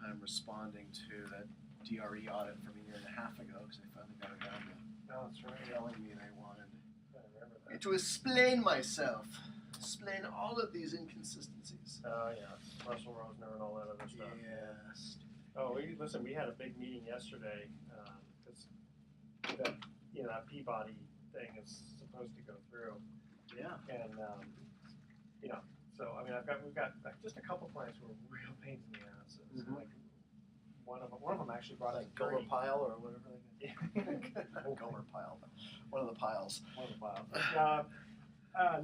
time responding to that DRE audit from a year and a half ago because they finally got around to Oh, that's right. telling me they wanted I remember that. to explain myself, explain all of these inconsistencies. Oh, yeah. Russell Rosner and all that other stuff. Yes. Oh, we had a big meeting yesterday because that Peabody thing is supposed to go through, Yeah. and so I mean we've got like, just a couple clients who are real pains in the asses. Mhm. Like one of them actually brought Like his Gomer attorney. Pile or whatever they Yeah. Not Gomer Pile, but one of the piles. One of the files.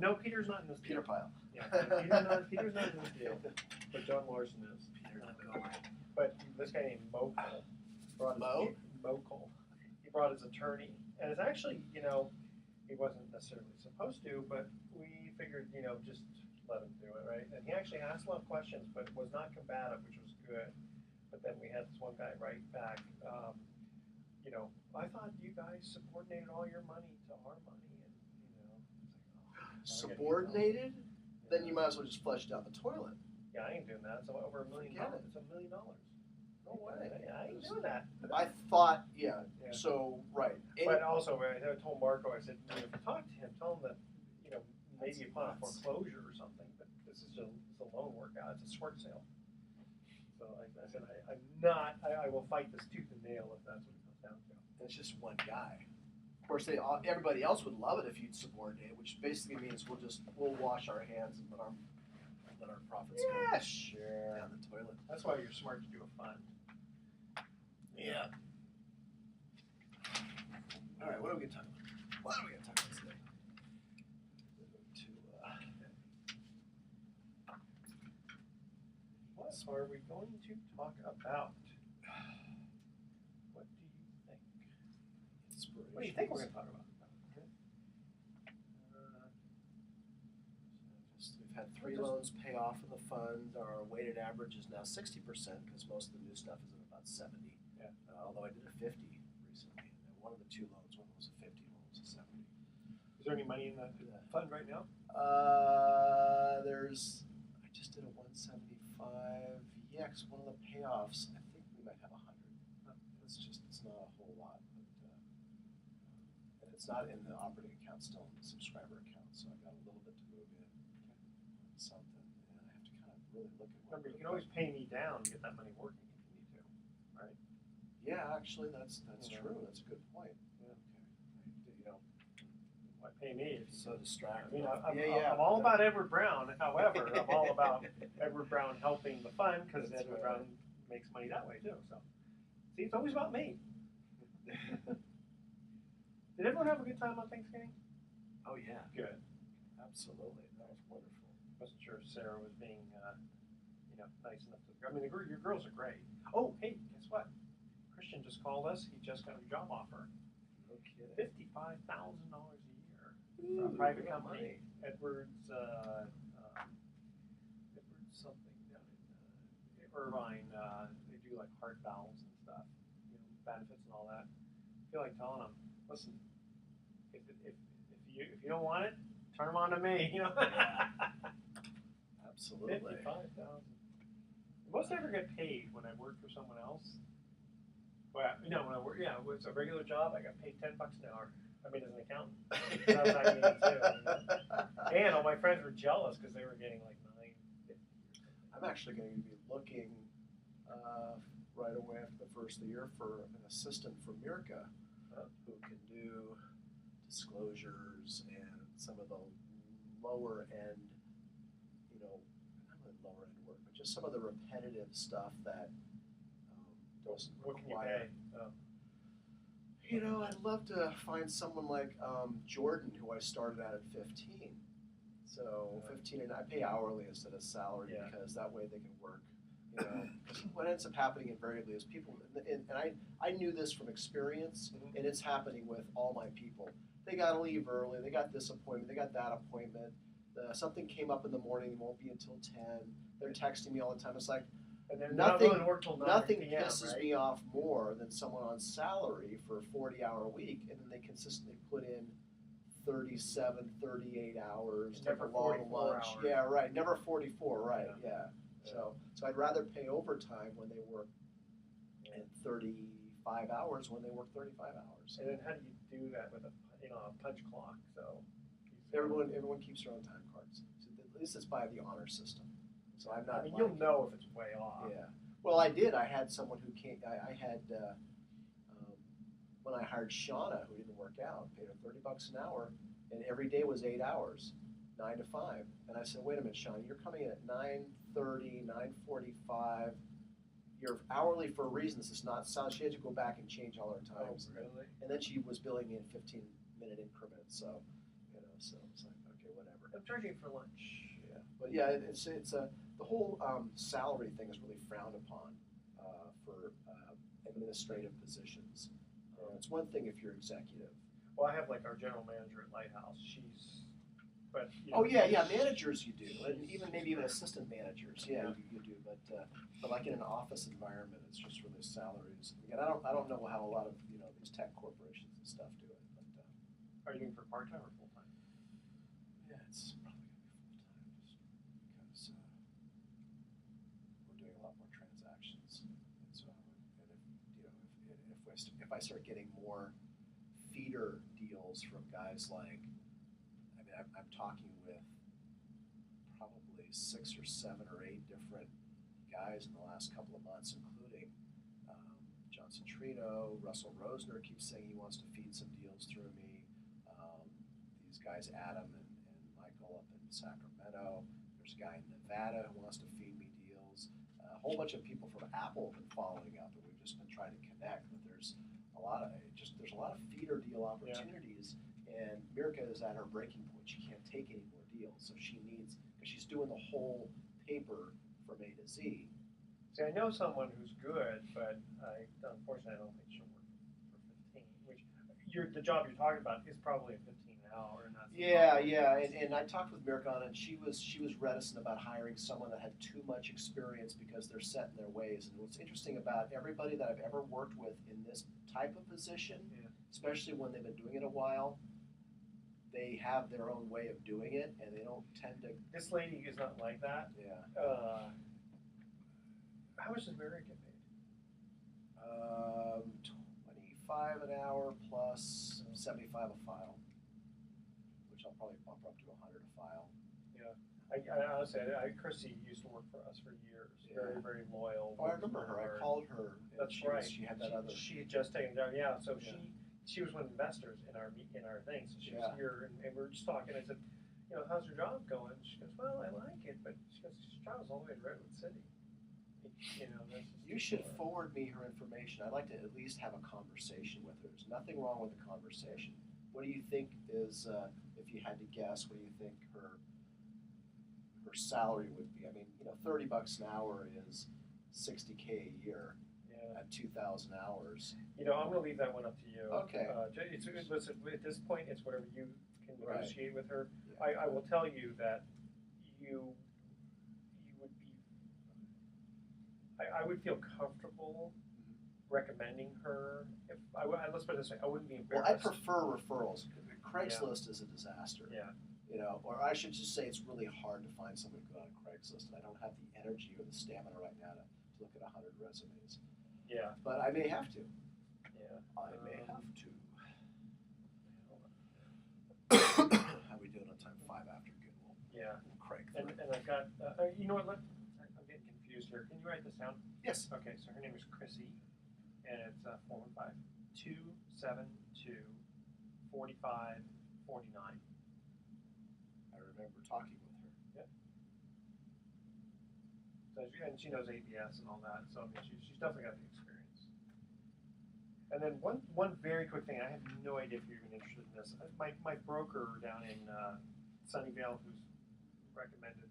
No, Peter's not in this Peter deal. Pile. Yeah, Peter's not in this deal, but John Larson is. Peter not Gomer. But this guy named Mo Cole brought Mo? Cole. He brought his attorney, and it's actually, he wasn't necessarily supposed to, but we figured, just let him do it, right? And he actually asked a lot of questions, but was not combative, which was good. But then we had this one guy write back, I thought you guys subordinated all your money to our money, and it's like, Subordinated? Yeah. Then you might as well just flush down the toilet. Yeah, I ain't doing that. It's over $1 million. Forget it. It's $1 million. No way. Yeah, I ain't doing that. I thought, yeah. Yeah. So, right. But also, I told Marco, I said, if you talk to him, tell him that, maybe upon a nuts. foreclosure or something, but this is it's a loan workout. It's a short sale. So I said, I will fight this tooth and nail if that's what it comes down to. It's just one guy. Of course, everybody else would love it if you'd subordinate, which basically means we'll wash our hands and let our profits Yeah, go sure. down the toilet. That's why you're smart to do a fund. Yeah. All right, what are we gonna talk about? What are we gonna talk about today? What are we going to talk about? What do you think? Inspiration. What do you think we're going to talk about? We've had 3 loans pay off in the fund. Our weighted average is now 60% because most of the new stuff is at about 70. Yeah. Although I did a 50 recently. And one of the 2 loans, one was a 50, one was a 70. Is there any money in the fund right now? I just did a 175. Yeah, 'cause one of the payoffs, I think we might have 100. It's not a whole lot, but and it's not in the operating account, still in the subscriber account. So I got a little bit to move in, something, and I have to kind of really look at. Remember, you can always pay me down to get that money working if you need to, right? Yeah, actually, that's Yeah. true. That's a good point. Yeah. Okay. Why pay me? If you So distracted. I'm all about Edward Brown. However, I'm all about Edward Brown helping the fund because That's Edward right. Brown makes money that way too. So, see, it's always about me. Did everyone have a good time on Thanksgiving? Oh yeah, Good. absolutely. That was wonderful. Wasn't sure if Sarah was being, nice enough to. I mean, your girls are great. Oh, hey, guess what? Christian just called us. He just got a job offer. No kidding. $55,000 a year for a Ooh, private real company. money. Edwards something down in Irvine. They do like heart valves and stuff, benefits and all that. I feel like telling them, listen, if you don't want it, turn them on to me. Absolutely. 55,000. Most I ever get paid when I work for someone else. Well, when I work, it's a regular job. I got paid $10 an hour. I mean, as an accountant. That's what I mean, too. And all my friends were jealous because they were getting like $9.50. I'm actually going to be looking right away after the first of the year for an assistant for Mirka who can do disclosures and some of the lower end, not really lower end work, but just some of the repetitive stuff that doesn't What can you require. pay? Oh. I'd love to find someone like Jordan, who I started at 15. So 15, and I pay hourly instead of salary because that way they can work. 'Cause what ends up happening invariably is people, and I knew this from experience, and it's happening with all my people. They got to leave early. They got this appointment. They got that appointment. Something came up in the morning. It won't be until 10. They're texting me all the time. It's like, And they're Nothing- not willing to work till 9 nothing p.m., pisses right? me off more than someone on salary for a 40-hour week, and then they consistently put in 37, 38 hours, take Never a long 44 lunch. hours. Yeah, right. Never 44, right, yeah. So I'd rather pay overtime when they work in 35 hours when they work 35 hours. And then how do you do that with a punch clock? So Everyone keeps their own time cards. So at least it's by the honor system. So I'm not. I mean, you'll know if it's way off. Yeah. Well, I did. I had someone who came. I had when I hired Shauna, who didn't work out, paid her $30 an hour, and every day was 8 hours, 9 to 5. And I said, wait a minute, Shauna, you're coming in at 9:30, 9:45. You're hourly for a reason. This is not sound. She had to go back and change all her times. Oh, really? And then she was billing me in 15-minute increments. So, so it's like, okay, whatever. I'm charging for lunch. Yeah, but yeah, it's the whole salary thing is really frowned upon for administrative positions. It's one thing if you're executive. Well, I have like our general manager at Lighthouse. But Oh yeah, managers you do, and maybe even assistant managers. Yeah, you do. But like in an office environment, it's just really salaries. Again, I don't know how a lot of these tech corporations and stuff do it. But are you doing for part time or full time? yeah, it's probably gonna be full time, just because we're doing a lot more transactions. And so, if I start getting more feeder deals from guys like, I mean, I'm talking with probably 6 or 7 or 8 different guys in the last couple of months, including Johnson Trino. Russell Rosner keeps saying he wants to feed some deals through me. These guys, Adam and Michael up in Sacramento. There's a guy in Nevada who wants to feed me deals. A whole bunch of people from Apple have been following up, and we've just been trying to connect. But there's a lot of feeder deal opportunities, and Mirka is at her breaking point. She can't take any more deals, so she needs, because she's doing the whole paper from A to Z. See, I know someone who's good, but unfortunately I don't think she'll work for 15. Which the job you're talking about is probably a 15 an hour, and that's Yeah. And I talked with Mirka on it, and she was reticent about hiring someone that had too much experience because they're set in their ways. And what's interesting about everybody that I've ever worked with in this type of position, especially when they've been doing it a while, they have their own way of doing it, and they don't tend to. This lady is not like that. Yeah. How much does Mary get paid? 25 an hour plus 75 a file, which I'll probably bump up to 100 a file. Yeah. I honestly, Chrissy used to work for us for years. Yeah. Very, very loyal. Oh, I remember her. I called her. And That's right. She had that other. She had just taken down. Yeah. So Yeah. she was one of the investors in our thing. So she was Yeah. here, and we were just talking. I said, how's your job going? She goes, well, I like it, but she goes, she travels all the way to Redwood City. You should forward me her information. I'd like to at least have a conversation with her. There's nothing wrong with the conversation. What do you think is, if you had to guess, what do you think her salary would be? I mean, $30 an hour is $60K a year at 2,000 hours. I'm going to leave that one up to you. Okay. Listen, at this point, it's whatever you can negotiate with her. Yeah. I will tell you that you would be. I would feel comfortable recommending her. Let's put it this way: I wouldn't be Well, embarrassed. I prefer referrals. Craigslist is a disaster. Yeah. Or I should just say it's really hard to find somebody good on Craigslist, and I don't have the energy or the stamina right now to look at 100 resumes. Yeah. But I may have to. Yeah. I may have to. How we doing on time? 5 after. Good. Yeah. We'll crank And through. I've got. You know what? I'm getting confused here. Can you write this down? Yes. Okay. So her name is Chrissy, and it's 415-272-4549. I remember talking with her. Yep. And she knows ABS and all that, so I mean, she's definitely got the experience. And then one very quick thing, I have no idea if you're even interested in this. My broker down in Sunnyvale, who's recommended,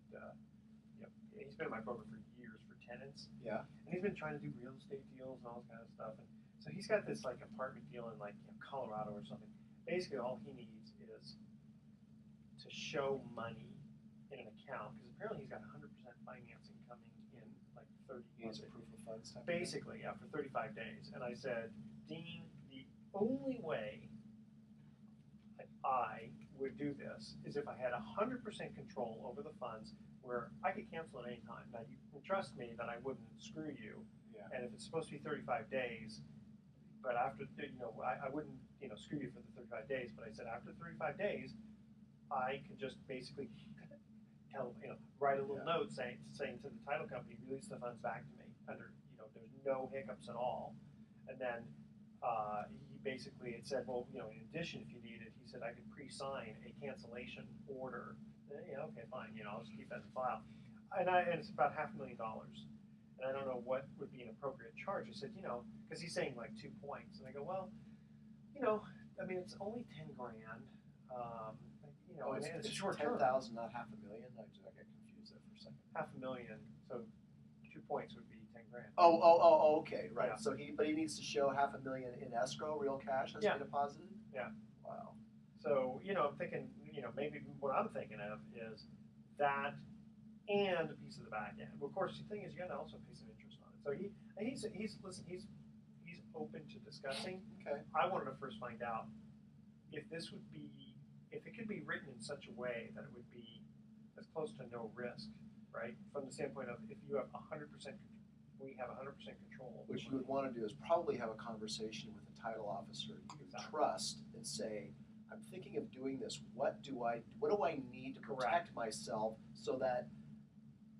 he's been my broker for years for tenants. Yeah. And he's been trying to do real estate deals and all this kind of stuff. And so he's got this like apartment deal in like Colorado or something. Basically, all he needs is to show money in an account, because apparently he's got 100% financing coming in like 30 He needs days. a proof of funds type. Basically, yeah, for 35 days. And I said, Dean, the only way I would do this is if I had 100% control over the funds, where I could cancel at any time. Now you can trust me that I wouldn't screw you. Yeah. And if it's supposed to be 35 days, but after, I wouldn't, screw you for the 35 days, but I said after 35 days, I could just basically write a little note saying to the title company, release the funds back to me under, there's no hiccups at all. And then he basically had said, well, in addition, if you need it, he said I could pre-sign a cancellation order. Okay, fine, I'll just keep that in the file. And it's about $500,000. And I don't know what would be an appropriate charge. I said, because he's saying like 2 points. And I go, well, it's only 10 grand. And it's a short term. 10,000, not $500,000. I got confused there for a second. $500,000. So 2 points would be 10 grand. Oh, okay, right. Yeah. So he needs to show $500,000 in escrow, real cash has to be deposited. Yeah. Wow. So I'm thinking, maybe what I'm thinking of is that and a piece of the back end. Well, of course, the thing is, you got to also pay some interest on it. So he's open to discussing. Okay. I wanted to first find out if it could be written in such a way that it would be as close to no risk, right? From the standpoint of if you have 100%, we have 100% control. What you would want to do is probably have a conversation with the title officer you trust and say, I'm thinking of doing this. What do I need to protect myself so that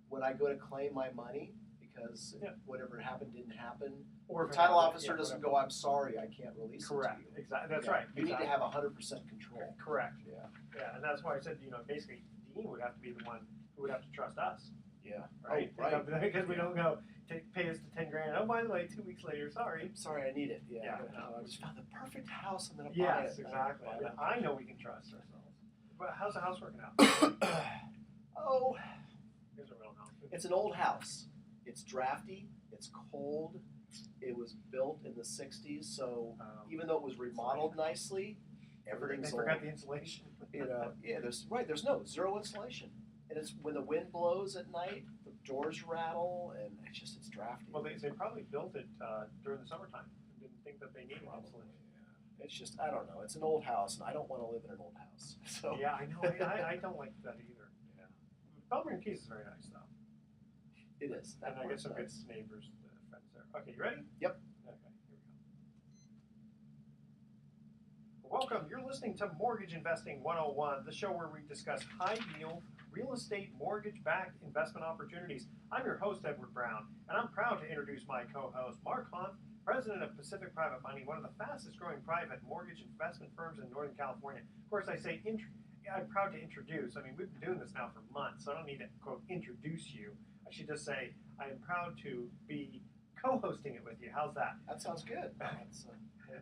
when I go to claim my money, because whatever happened didn't happen, or the title officer doesn't go, I'm sorry, I can't release it to you. Exactly. That's right. You need to have 100% control. Correct. Yeah. Yeah, and that's why I said, basically, Dean would have to be the one who would have to trust us. Yeah. Right. Oh, right. Because we don't go pay us the 10 grand. Oh, by the way, 2 weeks later, sorry. Sorry, I need it. Yeah. No, I just found the perfect house. I'm gonna buy it. Yes, exactly. I know we can trust ourselves. But how's the house working out? Oh, Here's a real house. it's an old house. It's drafty. It's cold. It was built in the 60s, so even though it was remodeled nicely, everything's They forgot the insulation. There's zero insulation, and it's when the wind blows at night, the doors rattle, and it's drafty. Well, they probably built it during the summertime and didn't think that they needed insulation. Yeah. It's just, I don't know. It's an old house, and I don't want to live in an old house. So yeah, I know. I don't like that either. Yeah. Belmar Keys is very nice, though. It is. And I get some good neighbors, friends there. Okay, you ready? Yep. Okay, here we go. Welcome. You're listening to Mortgage Investing 101, the show where we discuss high-yield real estate mortgage-backed investment opportunities. I'm your host, Edward Brown, and I'm proud to introduce my co-host, Mark Hunt, president of Pacific Private Money, one of the fastest-growing private mortgage investment firms in Northern California. Of course, I say I'm proud to introduce. I mean, we've been doing this now for months, so I don't need to, quote, introduce you. I should just say I am proud to be co-hosting it with you. How's that? That sounds good.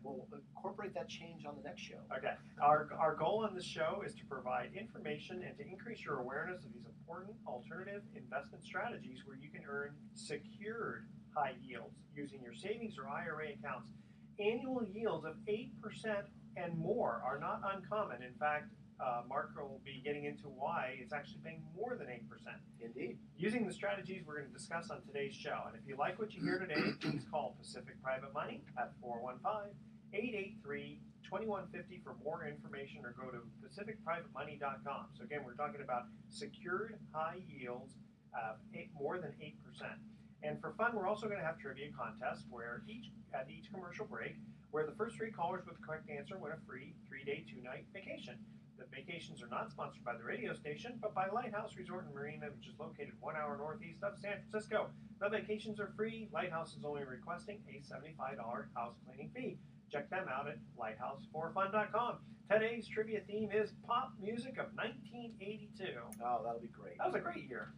We'll incorporate that change on the next show. Okay. Our goal on this show is to provide information and to increase your awareness of these important alternative investment strategies where you can earn secured high yields using your savings or IRA accounts. Annual yields of 8% and more are not uncommon. In fact, Mark will be getting into why it's actually paying more than 8%. Indeed. Using the strategies we're going to discuss on today's show. And if you like what you hear today, please call Pacific Private Money at 415-883-2150 for more information, or go to pacificprivatemoney.com. So again, we're talking about secured high yields of more than 8%. And for fun, we're also going to have trivia contests where at each commercial break, where the first 3 callers with the correct answer win a free 3-day, 2-night vacation. The vacations are not sponsored by the radio station, but by Lighthouse Resort and Marina, which is located 1 hour northeast of San Francisco. The vacations are free. Lighthouse is only requesting a $75 house cleaning fee. Check them out at lighthouseforfun.com. Today's trivia theme is pop music of 1982. Oh, that'll be great. That was a great year.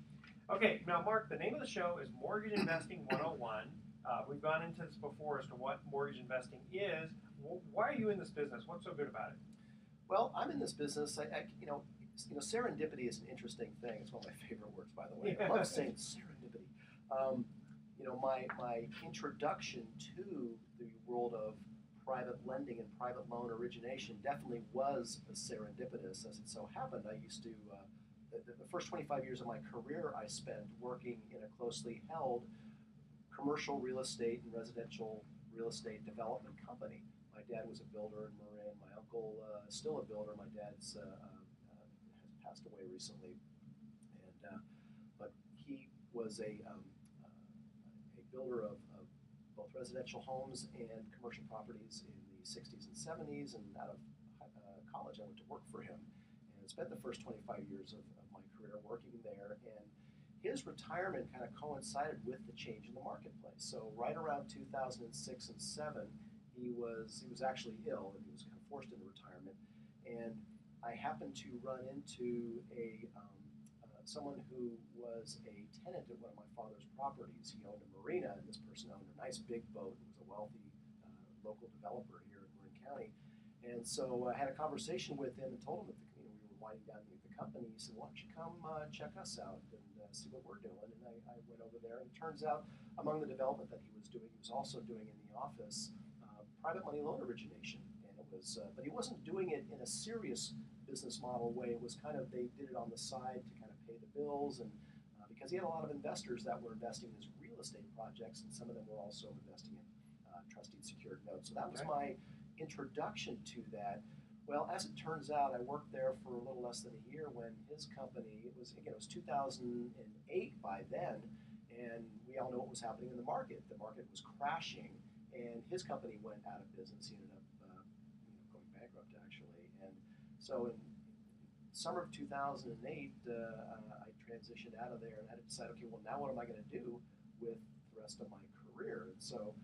Okay, now Mark, the name of the show is Mortgage Investing 101. We've gone into this before as to what mortgage investing is. Why are you in this business? What's so good about it? Well, I'm in this business. Serendipity is an interesting thing. It's one of my favorite words, by the way. I love saying serendipity. My introduction to the world of private lending and private loan origination definitely was serendipitous. As it so happened, I used to. The first 25 years of my career I spent working in a closely held commercial real estate and residential real estate development company. My dad was a builder in Marin. My uncle is still a builder. My dad's has passed away recently. And was a builder of both residential homes and commercial properties in the 60s and 70s, and out of college I went to work for him and spent the first 25 years of my career working there. And his retirement kind of coincided with the change in the marketplace. So right around 2006 and 7, he was actually ill, and he was kind of forced into retirement. And I happened to run into someone who was a tenant at one of my father's properties. He owned a marina, and this person owned a nice big boat and was a wealthy local developer here in Marin County. And so I had a conversation with him and told him that we were winding down the company. He said, "Why don't you come check us out and see what we're doing?" And I went over there, and it turns out among the development that he was doing, he was also doing in the office private money loan origination. And it was, but he wasn't doing it in a serious business model way. It was kind of, they did it on the side to kind of pay the bills, and because he had a lot of investors that were investing in his real estate projects, and some of them were also investing in trustee secured notes. So that was my introduction to that. Well, as it turns out, I worked there for a little less than a year when his company, it was 2008 by then, and we all know what was happening in the market. The market was crashing, and his company went out of business. He ended up going bankrupt, actually. And so in summer of 2008, I transitioned out of there and had to decide, okay, well, now what am I going to do with the rest of my career? And so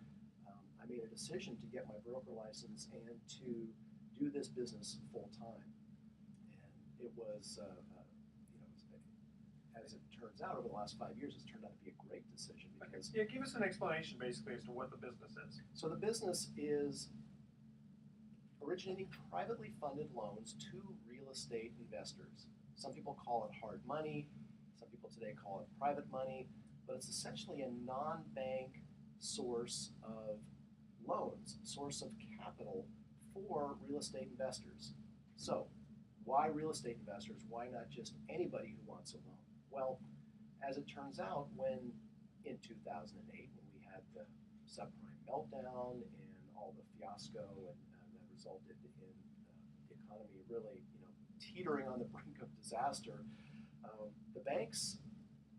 I made a decision to get my broker license and to do this business full time. And it was, as it turns out, over the last 5 years, it's turned out to be a great decision. Because yeah, give us an explanation basically as to what the business is. So the business is originating privately funded loans to real estate investors. Some people call it hard money. Some people today call it private money. But it's essentially a non-bank source of loans, source of capital for real estate investors. So why real estate investors? Why not just anybody who wants a loan? Well, as it turns out, when in 2008, when we had the subprime meltdown and all the fiasco, and that resulted in the economy really, teetering on the brink of disaster, the banks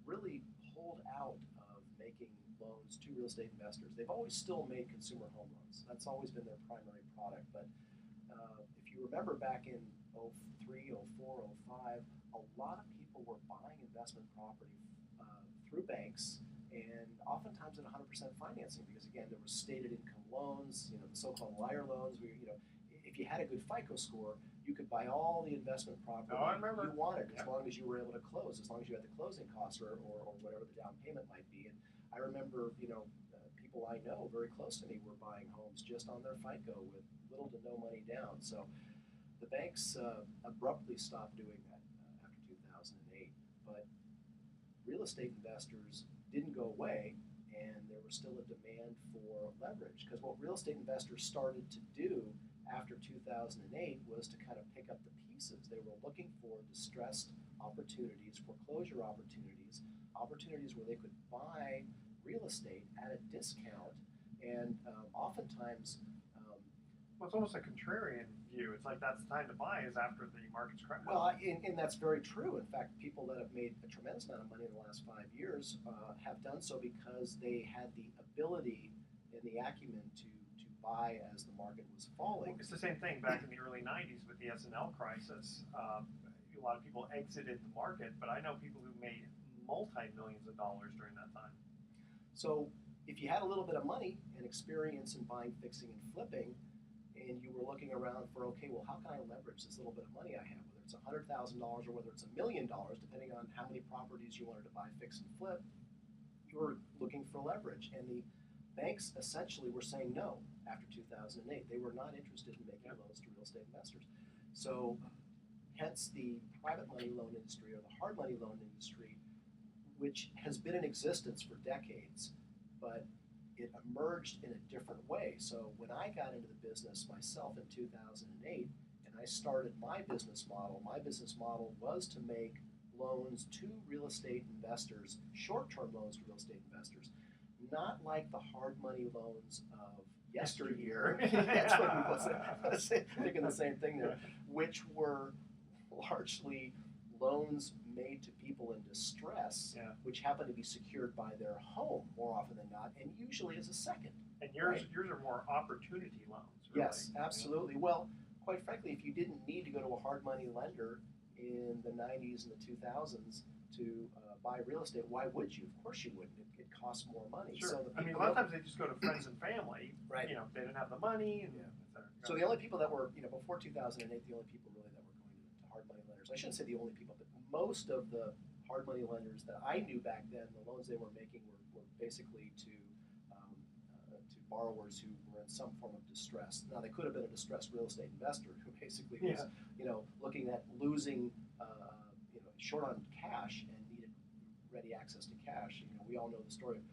really pulled out of making loans to real estate investors. They've always still made consumer home loans. That's always been their primary product. But if you remember back in 03, 04, 05, a lot of people were buying investment property through banks, and oftentimes at 100% financing, because again, there was stated income loans, the so-called liar loans, where if you had a good FICO score, you could buy all the investment property you wanted, as long as you were able to close, as long as you had the closing costs or whatever the down payment might be. And I remember, people I know very close to me were buying homes just on their FICO with little to no money down. So the banks abruptly stopped doing that after 2008. But real estate investors didn't go away, and there was still a demand for leverage. Because what real estate investors started to do after 2008 was to kind of pick up the pieces. They were looking for distressed opportunities, foreclosure opportunities, opportunities where they could buy real estate at a discount. And oftentimes, well, it's almost a contrarian view. It's like that's the time to buy is after the market's crash. Well, and that's very true. In fact, people that have made a tremendous amount of money in the last 5 years have done so because they had the ability and the acumen to buy as the market was falling. Well, it's the same thing back in the early 90s with the S&L crisis. A lot of people exited the market, but I know people who made multi-millions of dollars during that time. So if you had a little bit of money and experience in buying, fixing, and flipping, and you were looking around for, okay, well, how can I leverage this little bit of money I have, whether it's $100,000 or whether it's $1 million, depending on how many properties you wanted to buy, fix, and flip, you were looking for leverage. And the banks essentially were saying no after 2008. They were not interested in making loans to real estate investors. So hence the private money loan industry, or the hard money loan industry, which has been in existence for decades, but it emerged in a different way. So when I got into the business myself in 2008, and I started my business model was to make loans to real estate investors, short-term loans to real estate investors, not like the hard money loans of yesteryear. That's what we was thinking the same thing there, which were largely loans made to people in distress, Yeah. which happen to be secured by their home more often than not, and usually as a second. And yours Right. are more opportunity loans, really. Yes, absolutely. Well, quite frankly, if you didn't need to go to a hard money lender in the 90s and the 2000s to buy real estate, why would you? Of course you wouldn't. It costs more money. Sure. So the I mean, a people lot of that- times they just go to friends and family. Right. You know, they didn't have the money, and Yeah. et cetera. So the only people that were, before 2008, the only people really that were going to hard money lenders, I shouldn't say the only people, but most of the hard money lenders that I knew back then, the loans they were making were basically to borrowers who were in some form of distress. Now they could have been a distressed real estate investor who basically was, looking at losing, short on cash and needed ready access to cash. We all know the story of,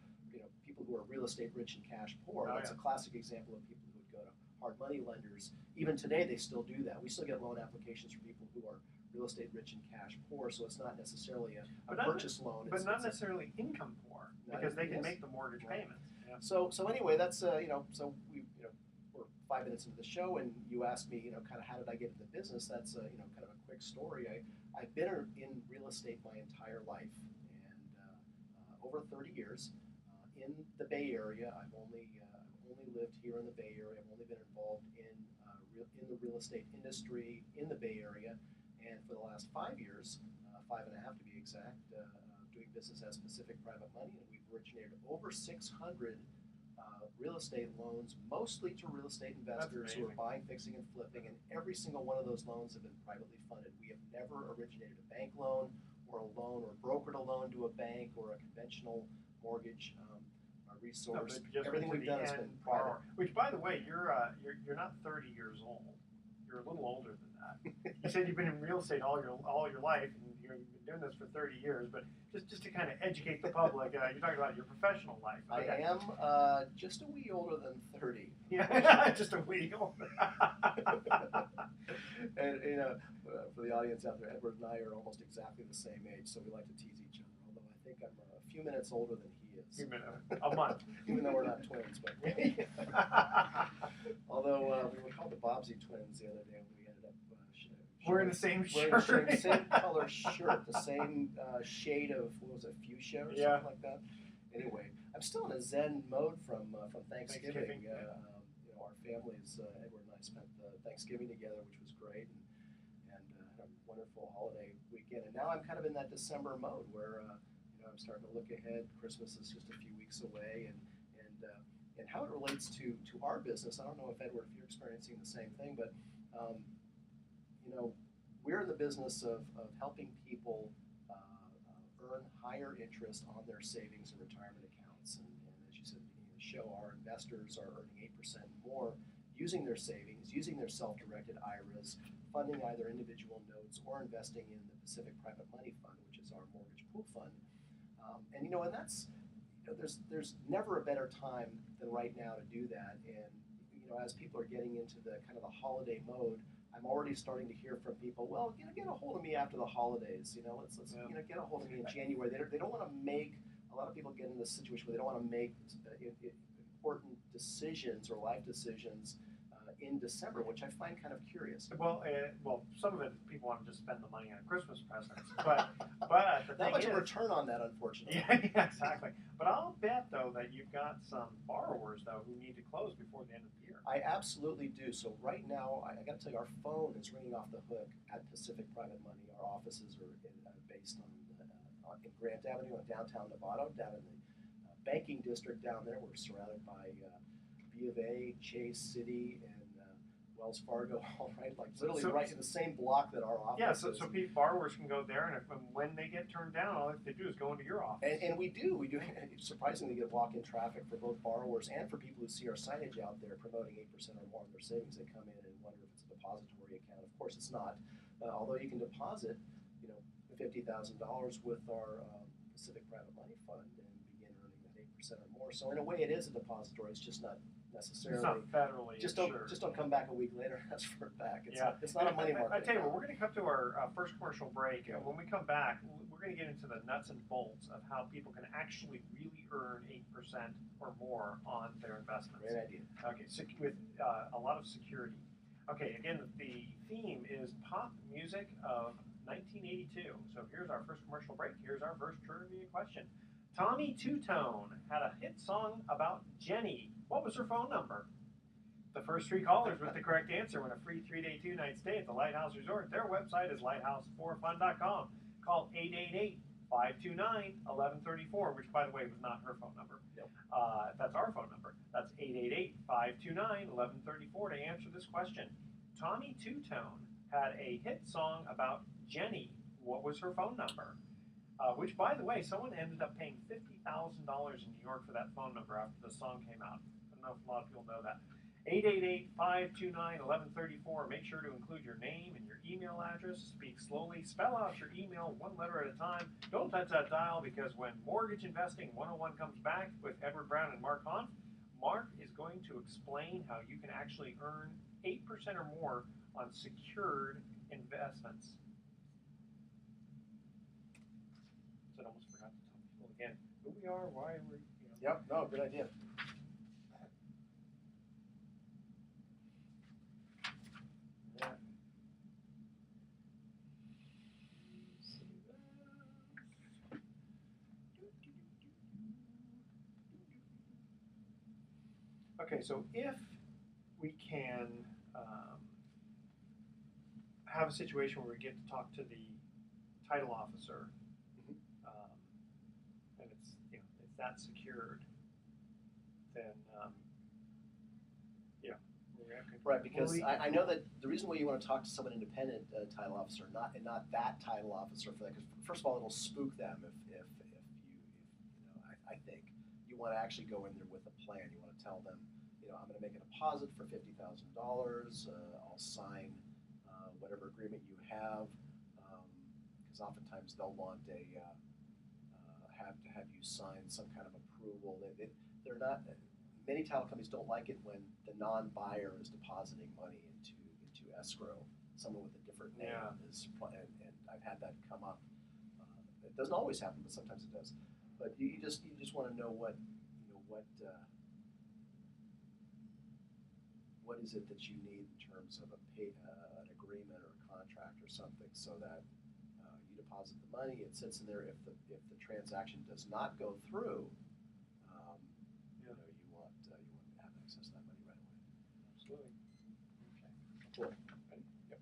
people who are real estate rich and cash poor. That's a classic example of people who would go to hard money lenders. Even today, they still do that. We still get loan applications for people who are real estate rich and cash poor. So it's not necessarily a purchase loan. But not necessarily income poor, because they can make the mortgage payments. Yeah. So anyway, that's so we we're 5 minutes into the show, and you asked me kind of how did I get into the business? That's kind of a quick story. I've been in real estate my entire life, and over 30 years in the Bay Area. I've only lived here in the Bay Area. I've only been involved in the real estate industry in the Bay Area, and for the last 5 years, 5.5 to be exact, doing business as Pacific Private Money, and we've originated over 600 real estate loans, mostly to real estate investors who are buying, fixing, and flipping, and every single one of those loans have been privately funded. We have never originated a bank loan or brokered a loan to a bank or a conventional mortgage resource. Everything we've done has been private. Which, by the way, you're not 30 years old. You're a little older than that. You said you've been in real estate all your life, and you've been doing this for 30 years. But just to kind of educate the public, you're talking about your professional life. Okay. I am just a wee older than 30. Yeah, just a wee older. And for the audience out there, Edward and I are almost exactly the same age, so we like to tease each other. Although I think I'm a few minutes older than he is. A month. Even though we're not twins, but although we were called the Bobbsey twins the other day, we ended up wearing the same shirt, wearing the same color shirt, the same shade of fuchsia or something like that. Anyway, I'm still in a Zen mode from Thanksgiving. Our families, Edward and I, spent Thanksgiving together, which was great, and had a wonderful holiday weekend. And now I'm kind of in that December mode where I'm starting to look ahead. Christmas is just a few weeks away, and how it relates to our business. I don't know if Edward, if you're experiencing the same thing, but we're in the business of helping people earn higher interest on their savings and retirement accounts. And as you said at the beginning of the show, our investors are earning 8% more using their savings, using their self-directed IRAs, funding either individual notes or investing in the Pacific Private Money Fund, which is our mortgage pool fund. And that's there's never a better time than right now to do that. And as people are getting into the kind of the holiday mode, I'm already starting to hear from people. Well, get a hold of me after the holidays. Let's get a hold of me in January. They don't want to make. A lot of people get in this situation where they don't want to make important decisions or life decisions in December, which I find kind of curious. Well, some of it people want to just spend the money on Christmas presents, but the not thing much is, of a return on that, unfortunately. Yeah, exactly. But I'll bet though that you've got some borrowers though who need to close before the end of the year. I absolutely do. So right now, I got to tell you, our phone is ringing off the hook at Pacific Private Money. Our offices are based in Grant Avenue in downtown Nevada, down in the banking district down there. We're surrounded by B of A, Chase City, and Wells Fargo, all right, like literally right in the same block that our office is. So borrowers can go there, and when they get turned down, all they have to do is go into your office. And we do surprisingly get walk-in traffic for both borrowers and for people who see our signage out there promoting 8% or more of their savings. They come in and wonder if it's a depository account. Of course, it's not. Although you can deposit, $50,000 with our Pacific Private Money Fund and begin earning that 8% or more. So in a way, it is a depository. It's just not necessarily. It's not federally just insured. Don't come back a week later and ask for it back. It's not a money market. I tell you what, we're going to come to our first commercial break. And when we come back, we're going to get into the nuts and bolts of how people can actually really earn 8% or more on their investments. Great idea. Okay, so with a lot of security. Okay, again, the theme is pop music of 1982. So here's our first commercial break. Here's our first trivia question. Tommy Two-Tone had a hit song about Jenny. What was her phone number? The first three callers with the correct answer win a free 3-day, 2-night stay at the Lighthouse Resort. Their website is lighthouse4fun.com. Call 888-529-1134, which, by the way, was not her phone number. Yep. That's our phone number. That's 888-529-1134 to answer this question. Tommy Two-Tone had a hit song about Jenny. What was her phone number? Which, by the way, someone ended up paying $50,000 in New York for that phone number after the song came out. I don't know if a lot of people know that. 888-529-1134. Make sure to include your name and your email address. Speak slowly. Spell out your email one letter at a time. Don't touch that dial, because when Mortgage Investing 101 comes back with Edward Brown and Mark Hanf, Mark is going to explain how you can actually earn 8% or more on secured investments. So I almost forgot to tell people again who we are, why we're, Yep, no, good idea. Okay, so if we can have a situation where we get to talk to the title officer, and it's that secured, then Right, because I know that the reason why you want to talk to someone independent title officer, not that title officer for that, because first of all, it'll spook them if you I think you want to actually go in there with a plan. You want to tell them, I'm going to make a deposit for $50,000. I'll sign whatever agreement you have, because oftentimes they'll want have you sign some kind of approval. They're not. Many title companies don't like it when the non-buyer is depositing money into escrow. Someone with a different name is, and I've had that come up. It doesn't always happen, but sometimes it does. But you just want to know what is it that you need in terms of an agreement or a contract or something, so that you deposit the money, it sits in there. If the transaction does not go through, you want to have access to that money right away. Absolutely. Okay. Cool. Ready? Yep.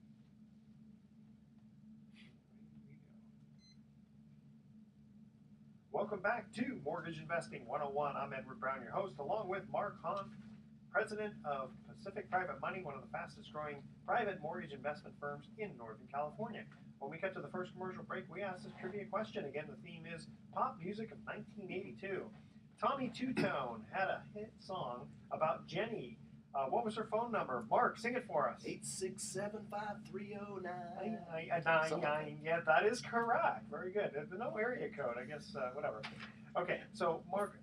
Welcome back to Mortgage Investing 101. I'm Edward Brown, your host, along with Mark Hanf, president of Pacific Private Money, one of the fastest growing private mortgage investment firms in Northern California. When we cut to the first commercial break, we asked this trivia question. Again, the theme is pop music of 1982. Tommy Two-Tone had a hit song about Jenny. What was her phone number? Mark, sing it for us. 8675309. Yeah, that is correct. Very good. There's no area code, I guess, whatever. Okay, so Mark,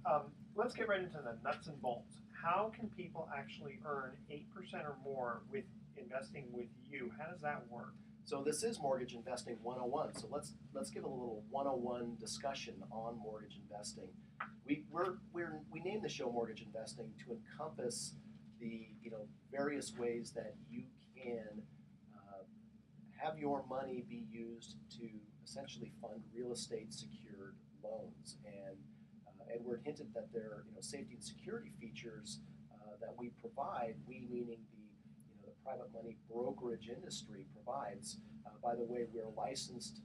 let's get right into the nuts and bolts. How can people actually earn 8% or more with investing with you? How does that work? So this is Mortgage Investing 101. So let's give a little 101 discussion on mortgage investing. We named the show Mortgage Investing to encompass the various ways that you can have your money be used to essentially fund real estate secured loans. And Edward hinted that there are safety and security features that we provide. We meaning the private money brokerage industry provides. By the way, we're licensed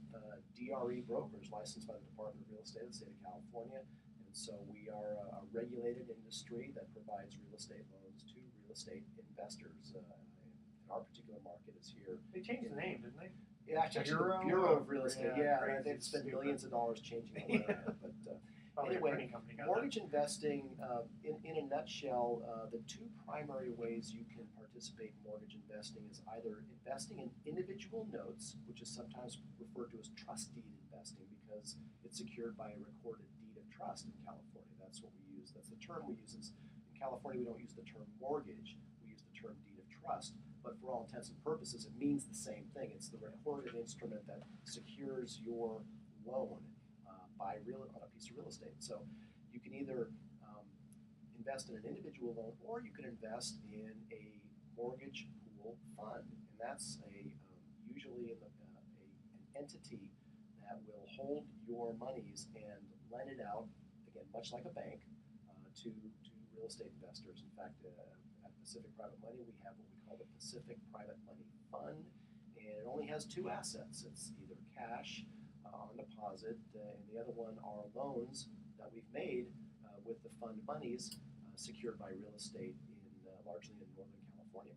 DRE brokers, licensed by the Department of Real Estate of the state of California. And so we are a regulated industry that provides real estate loans to real estate investors. And our particular market is here. They changed the name, didn't they? Yeah, actually, the Bureau of Real Estate. Yeah, they've spent stupid. millions of dollars changing the letter. But anyway, mortgage investing, in a nutshell, the two primary ways you can participate in mortgage investing is either investing in individual notes, which is sometimes referred to as trust deed investing because it's secured by a recorded deed of trust in California. That's what we use. That's the term we use. In California, we don't use the term mortgage. We use the term deed of trust. But for all intents and purposes, it means the same thing. It's the recorded instrument that secures your loan on a piece of real estate. So you can either invest in an individual loan, or you can invest in a mortgage pool fund, and that's usually an entity that will hold your monies and lend it out, again, much like a bank, to real estate investors. In fact, at Pacific Private Money, we have what we call the Pacific Private Money Fund, and it only has two assets. It's either cash on deposit, and the other one are loans that we've made with the fund monies secured by real estate largely in Northern California.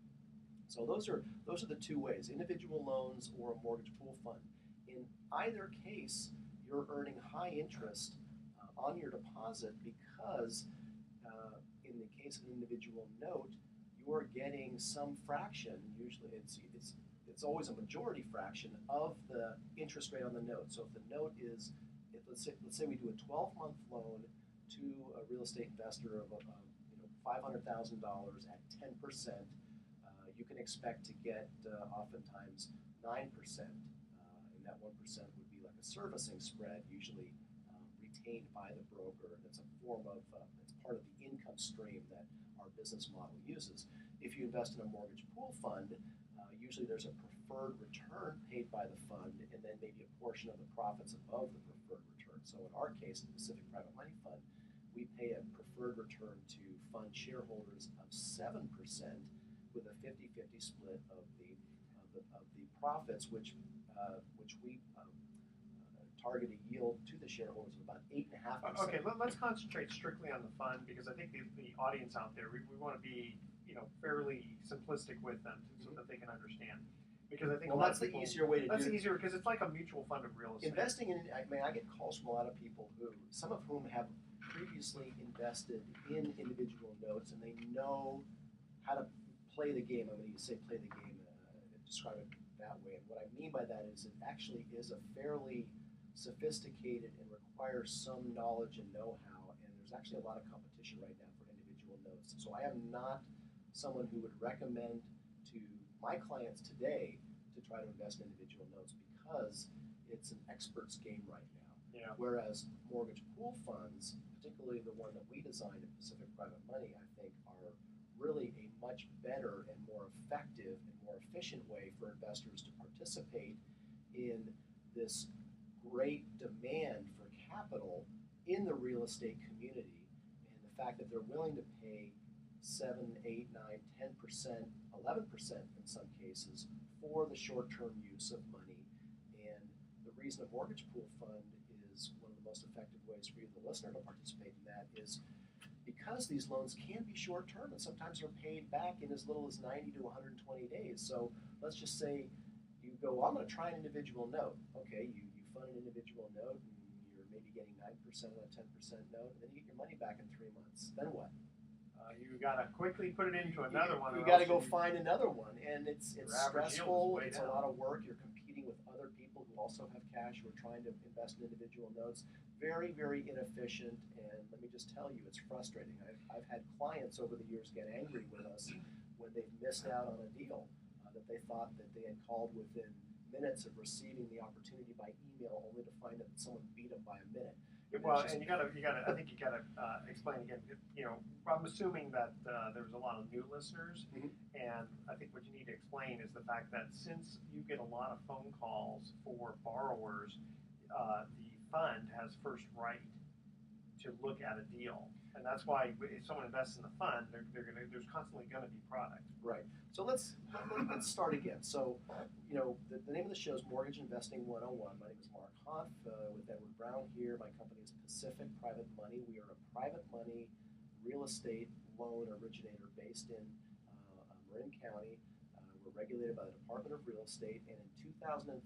So those are the two ways: individual loans or a mortgage pool fund. In either case, you're earning high interest on your deposit because in the case of an individual note, you're getting some fraction. Usually, it's always a majority fraction of the interest rate on the note. So if the note is, let's say we do a 12-month loan to a real estate investor of $500,000 at 10%, you can expect to get oftentimes 9%, and that 1% would be like a servicing spread, usually retained by the broker. That's a form of, it's part of the income stream that our business model uses. If you invest in a mortgage pool fund, usually there's a preferred return paid by the fund, and then maybe a portion of the profits above the preferred return. So in our case, the Pacific Private Money Fund, we pay a preferred return to fund shareholders of 7% with a 50-50 split of the profits, which we target a yield to the shareholders of about 8.5%. Okay, let's concentrate strictly on the fund, because I think the audience out there, we want to be fairly simplistic with them so that they can understand. Because I think that's the easier way to do it. That's easier because it's like a mutual fund of real estate. Investing in, I get calls from a lot of people some of whom have previously invested in individual notes, and they know how to play the game. I'm going to say play the game, describe it that way. And what I mean by that is it actually is a fairly sophisticated and requires some knowledge and know-how, and there's actually a lot of competition right now for individual notes. So I am not someone who would recommend to my clients today to try to invest in individual notes because it's an expert's game right now. Yeah. Whereas mortgage pool funds, particularly the one that we designed at Pacific Private Money, I think are really a much better and more effective and more efficient way for investors to participate in this great demand for capital in the real estate community, and the fact that they're willing to pay 7, 8, 9, 10%, 11% in some cases for the short-term use of money. And the reason a mortgage pool fund is one of the most effective ways for you, the listener, to participate in that is because these loans can be short-term, and sometimes they're paid back in as little as 90 to 120 days. So let's just say you go, well, I'm going to try an individual note. Okay, you fund an individual note, and you're maybe getting 9% on a 10% note, and then you get your money back in 3 months. Then what? You got to quickly put it into another one. You got to go find another one, and it's stressful. It's a lot of work. You're competing with other people who also have cash who are trying to invest in individual notes. Very, very inefficient, and let me just tell you, it's frustrating. I've had clients over the years get angry with us when they've missed out on a deal that they thought that they had called within minutes of receiving the opportunity by email, only to find that someone beat them by a minute. Well, and you gotta. I think you gotta explain again. I'm assuming that there's a lot of new listeners, and I think what you need to explain is the fact that since you get a lot of phone calls for borrowers, the fund has first right to look at a deal, and that's why if someone invests in the fund, there's constantly going to be product. Right. So let's start again. So, the name of the show is Mortgage Investing 101. My name is Mark Hoff with Edward Brown here. My company is Pacific Private Money. We are a private money real estate loan originator based in Marin County. We're regulated by the Department of Real Estate, and in 2013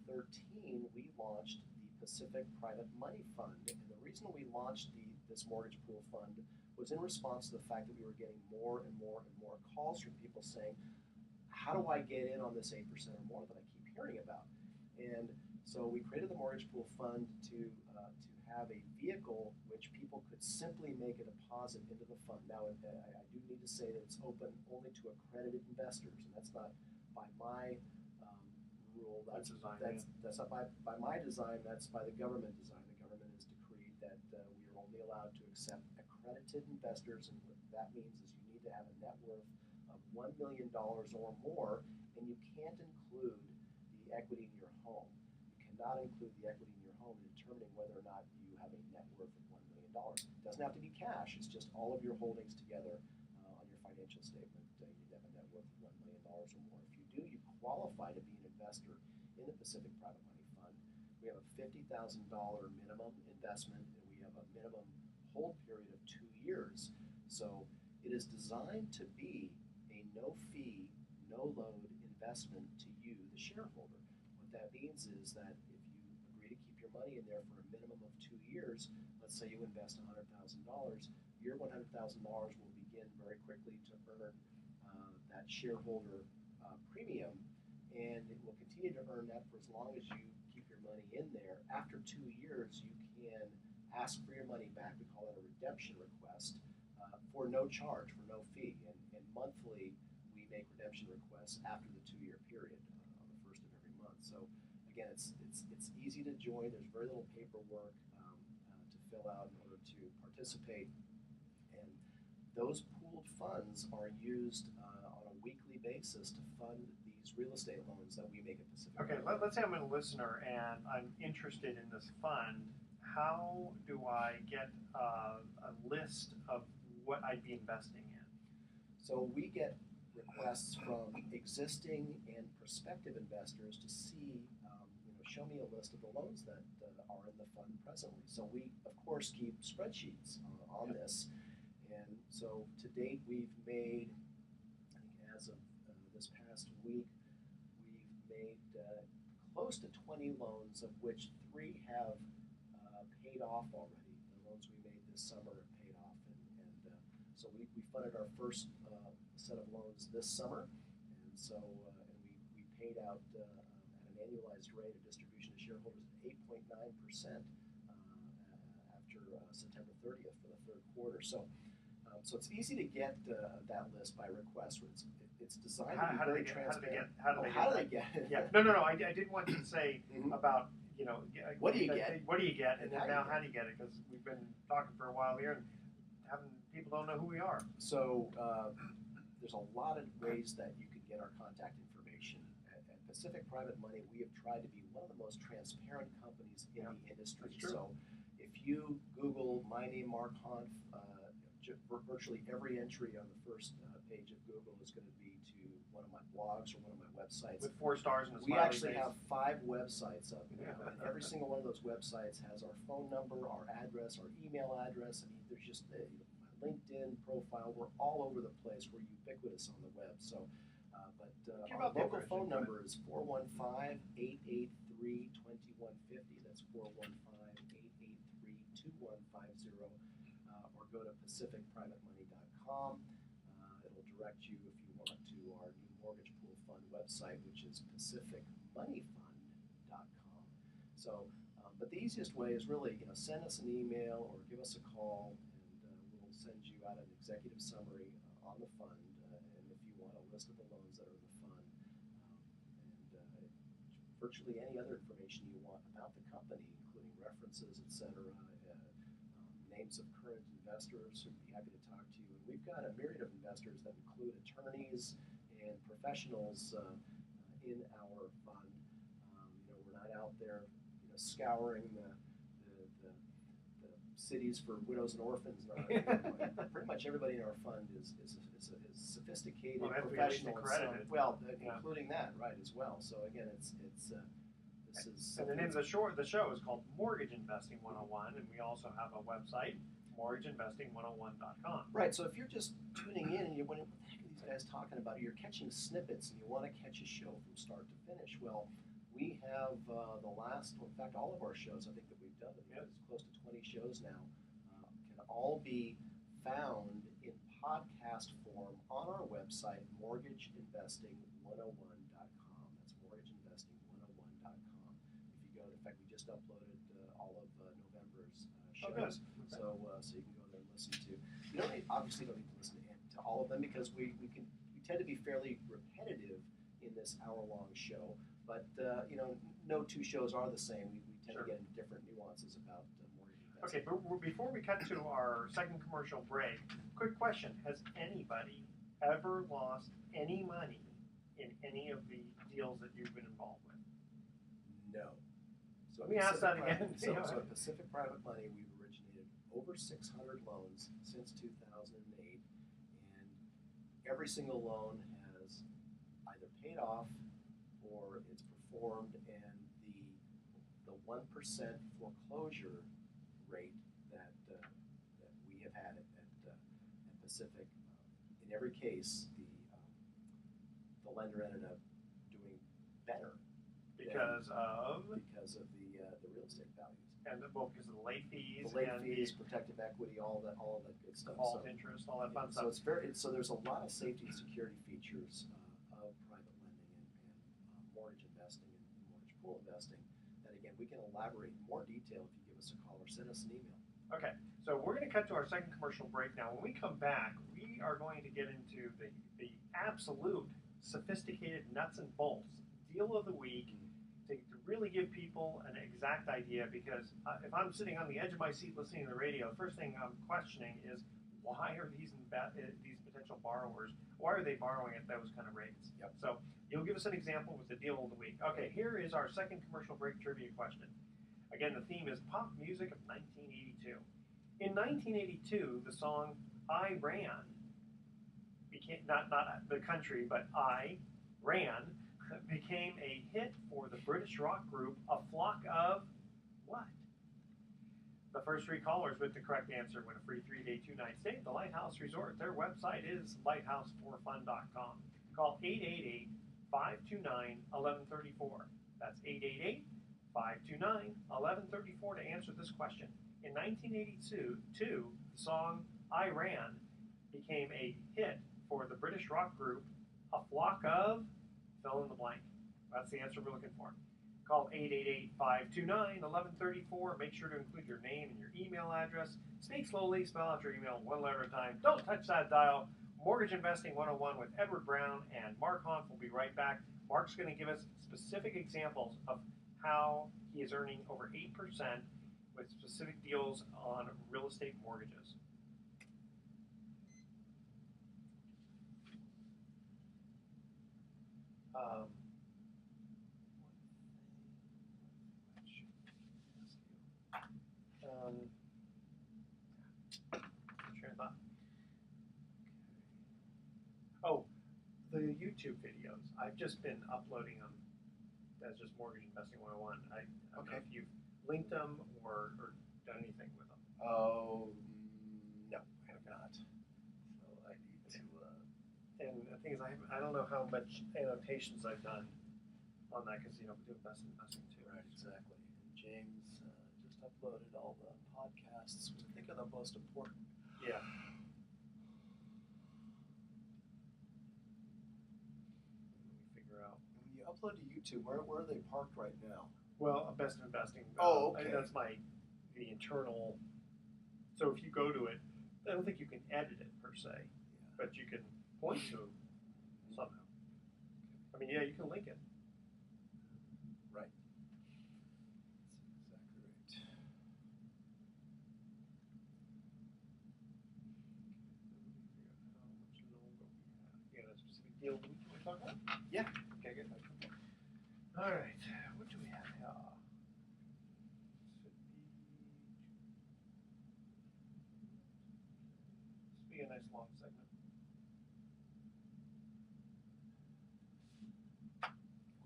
we launched the Pacific Private Money Fund. And the reason we launched this mortgage pool fund was in response to the fact that we were getting more and more and more calls from people saying, how do I get in on this 8% or more that I keep hearing about? And so we created the mortgage pool fund to have a vehicle which people could simply make a deposit into the fund. Now, I do need to say that it's open only to accredited investors, and that's not by my rule. That's not by my design. That's by the government design. The government has decreed that we are only allowed to accept accredited investors, and what that means is you need to have a net worth of $1 million or more, and you can't include the equity in your home. You cannot include the equity in your home in determining whether or not you have a net worth of $1 million. It doesn't have to be cash, it's just all of your holdings together on your financial statement. You need to have a net worth of $1 million or more. If you do, you qualify to be an investor in the Pacific Private Money Fund. We have a $50,000 minimum investment, and we have a minimum hold period of 2 years. So it is designed to be a no-fee, no-load investment to you, the shareholder. What that means is that if you agree to keep your money in there for a minimum of 2 years, let's say you invest $100,000, your $100,000 will begin very quickly to earn that shareholder premium, and it will continue to earn that for as long as you keep your money in there. After 2 years, you can ask for your money back. We call it a redemption request for no charge, for no fee, and monthly we make redemption requests after the 2-year period on the first of every month. So again, it's easy to join. There's very little paperwork to fill out in order to participate, and those pooled funds are used on a weekly basis to fund these real estate loans that we make at Pacific. Okay, let's say I'm a listener and I'm interested in this fund. How do I get a list of what I'd be investing in? So we get requests from existing and prospective investors to see, show me a list of the loans that are in the fund presently. So we, of course, keep spreadsheets on this. And so to date, we've made, I think as of this past week, we've made close to 20 loans, of which 3 have paid off already. The loans we made this summer have paid off. And so we funded our first set of loans this summer. And so and we paid out at an annualized rate of distribution to shareholders of 8.9% after September 30th for the third quarter. So it's easy to get that list by request. It's designed to be very transparent. How do they get it? Yeah. No. I didn't want you to say about, what do you get? What do you get? And then how how do you get it? Because we've been talking for a while here, and people don't know who we are. So there's a lot of ways that you can get our contact information. At Pacific Private Money, we have tried to be one of the most transparent companies in the industry. So if you Google my name, Mark Hanf, virtually every entry on the first page of Google is going to be to one of my blogs or one of my websites. With 4 stars and a We smiley actually face. have 5 websites up now, and every single one of those websites has our phone number, our address, our email address. I mean, there's just my LinkedIn profile. We're all over the place. We're ubiquitous on the web. So, our local phone number is 415-883-2150. That's 415-883-2150. Or go to pacificprivatemoney.com. It'll direct you, if you want, to our new mortgage pool fund website, which is pacificmoneyfund.com. So, but the easiest way is really, send us an email or give us a call, and we'll send you out an executive summary on the fund, and if you want a list of the loans that are in the fund, and virtually any other information you want about the company, including references, etc. Names of current investors who'd be happy to talk to you. And we've got a myriad of investors that include attorneys and professionals in our fund. We're not out there, scouring the cities for widows and orphans. Pretty much everybody in our fund is sophisticated, professional, including that, right, as well. So again, this is. And the name of the show is called Mortgage Investing 101, and we also have a website, mortgageinvesting101.com. Right. So if you're just tuning in and you're wondering, what the heck are these guys talking about? You're catching snippets and you want to catch a show from start to finish. Well, we have in fact, all of our shows, I think that we've done, it's close to 20 shows now, can all be found in podcast form on our website, mortgageinvesting101.com. That's mortgageinvesting101.com. If you go, in fact, we just uploaded all of November's shows, so you can go there and listen to. You obviously don't need to listen to all of them because we tend to be fairly repetitive in this hour-long show. But no 2 shows are the same. We tend to get into different nuances about mortgage investing. Okay, but before we cut to our second commercial break, quick question: has anybody ever lost any money in any of the deals that you've been involved with? No. So Let me ask that again. So at Pacific Private Money, we've originated over 600 loans since 2008, and every single loan has either paid off or it's performed, and the 1% foreclosure rate that we have had at Pacific, in every case, the lender ended up doing better because of the real estate values. And because of the late fees, protective equity, all of that good stuff. Default interest, all that fun so stuff. So there's a lot of safety and security features of private lending and mortgage investing and mortgage pool investing that, again, we can elaborate in more detail if you give us a call or send us an email. Okay, so we're going to cut to our second commercial break now. When we come back, we are going to get into the absolute sophisticated nuts and bolts deal of the week to really give people an exact idea, because if I'm sitting on the edge of my seat listening to the radio, the first thing I'm questioning is, why are these potential borrowers, why are they borrowing at those kind of rates? Yep. So you'll give us an example with the deal of the week. Okay, here is our second commercial break trivia question. Again, the theme is pop music of 1982. In 1982, the song I Ran became, not the country, but I Ran, became a hit for the British rock group A Flock of what? The first three callers with the correct answer win a free 3-day, 2-night stay at the Lighthouse Resort. Their website is lighthouseforfun.com. Call 888-529-1134. That's 888-529-1134 to answer this question. In 1982, the song I Ran became a hit for the British rock group A Flock of fill in the blank. That's the answer we're looking for. Call 888-529-1134. Make sure to include your name and your email address. Speak slowly, spell out your email one letter at a time. Don't touch that dial. Mortgage Investing 101 with Edward Brown and Mark Hanf will be right back. Mark's going to give us specific examples of how he is earning over 8% with specific deals on real estate mortgages. Train of thought. Oh, the YouTube videos. I've just been uploading them as just Mortgage Investing 101. I don't know if you've linked them or done anything with them. Oh, no, I have not. So I need to. And the thing is, I don't know how much annotations I've done on that, because we do investing too. Right, exactly. And James just uploaded all the podcasts, which I think are the most important. Yeah. Figure out. When you upload to YouTube, where are they parked right now? Well, Best Investing. Oh, okay. That's the internal. So if you go to it, I don't think you can edit it per se, but you can point to it somehow. I mean, yeah, you can link it. Right. That's exactly right. You got a specific deal we can talk about? Yeah. Okay, good. All right. What do we have here? This would be a nice long segment.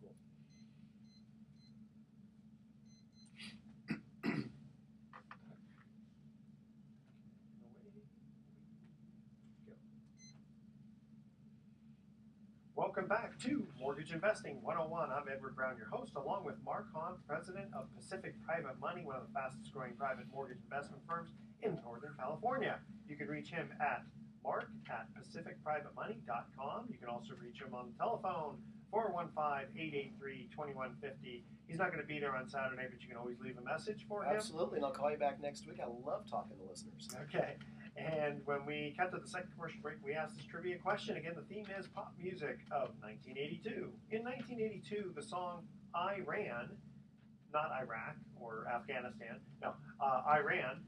Cool. Welcome back to Mortgage Investing 101. I'm Edward Brown, your host, along with Mark Hanf, president of Pacific Private Money, one of the fastest growing private mortgage investment firms in Northern California. You can reach him at mark@pacificprivatemoney.com. You can also reach him on the telephone, 415-883-2150. He's not going to be there on Saturday, but you can always leave a message for him. Absolutely, and I'll call you back next week. I love talking to listeners. Okay. And when we cut to the second commercial break, we asked this trivia question. Again, the theme is pop music of 1982. In 1982, the song I Ran, not Iraq or Afghanistan, no, I Ran,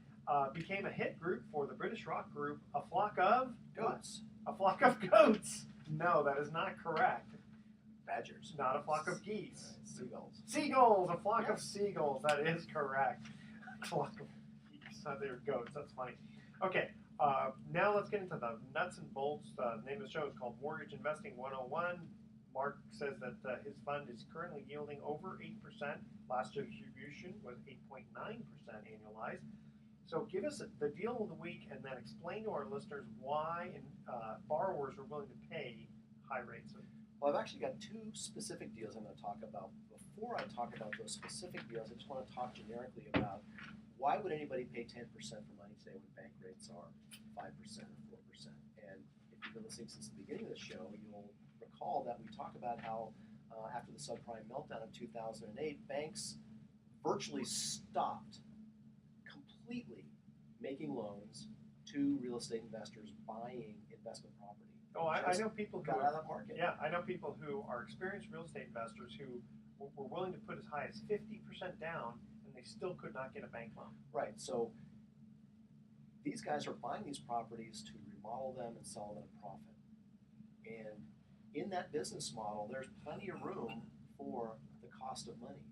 became a hit group for the British rock group A Flock of Goats. A Flock of Goats. No, that is not correct. Badgers. Not a flock of geese. Seagulls. Seagulls, a flock of Yes. seagulls. That is correct. A flock of geese. Oh, they're goats. That's funny. Okay, now let's get into the nuts and bolts. The name of the show is called Mortgage Investing 101. Mark says that his fund is currently yielding over 8%. Last distribution was 8.9% annualized. So give us the deal of the week and then explain to our listeners why borrowers are willing to pay high rates. Well, I've actually got two specific deals I'm going to talk about. Before I talk about those specific deals, I just want to talk generically about why would anybody pay 10% for money today when bank rates are 5% or 4%. And if you've been listening since the beginning of the show, you'll recall that we talk about how after the subprime meltdown of 2008, banks virtually stopped completely making loans to real estate investors buying investment property. Oh, I know people who got out of that market. Yeah, I know people who are experienced real estate investors who were willing to put as high as 50% down, and they still could not get a bank loan. Right. So these guys are buying these properties to remodel them and sell them at a profit. And in that business model, there's plenty of room for the cost of money.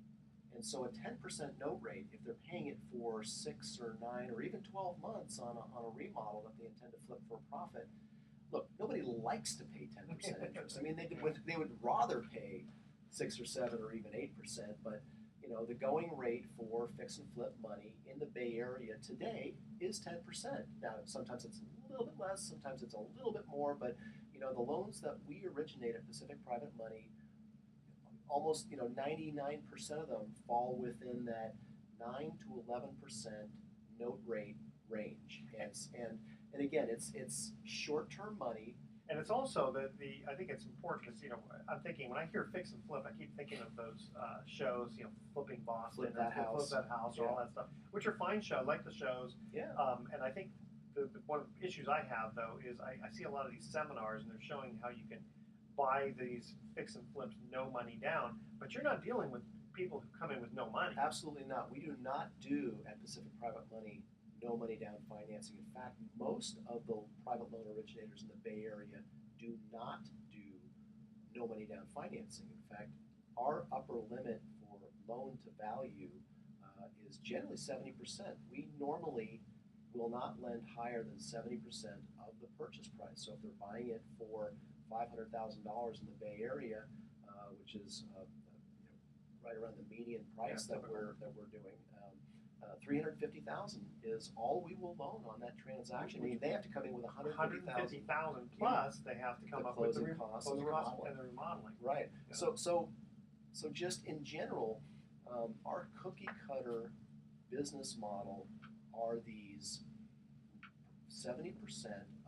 And so a 10% note rate, if they're paying it for 6 or 9 or even 12 months on a remodel that they intend to flip for a profit, look, nobody likes to pay 10% interest. I mean, they would rather pay 6 or 7 or even 8%, but you know, the going rate for fix and flip money in the Bay Area today is 10%. Now, sometimes it's a little bit less, sometimes it's a little bit more, but you know, the loans that we originate at Pacific Private Money, almost 99% of them fall within that 9 to 11% note rate range. And again, it's short-term money. And it's also I think it's important because, I'm thinking, when I hear fix and flip, I keep thinking of those shows, Flipping Boston, Flip That House. Flip That House, or all that stuff, which are fine shows, like the shows. Yeah. And I think one of the issues I have, though, is I see a lot of these seminars, and they're showing how you can buy these fix and flips no money down, but you're not dealing with people who come in with no money. Absolutely not. We do not do at Pacific Private Money no money down financing. In fact, most of the private loan originators in the Bay Area do not do no money down financing. In fact, our upper limit for loan to value is generally 70%. We normally will not lend higher than 70% of the purchase price. So if they're buying it for $500,000 in the Bay Area, which is right around the median price that we're doing, $350,000 is all we will loan on that transaction. I mean, they have to come in with $150,000 plus they have to come up with the closing costs and the remodeling. Right. Yeah. So just in general, our cookie cutter business model are these 70%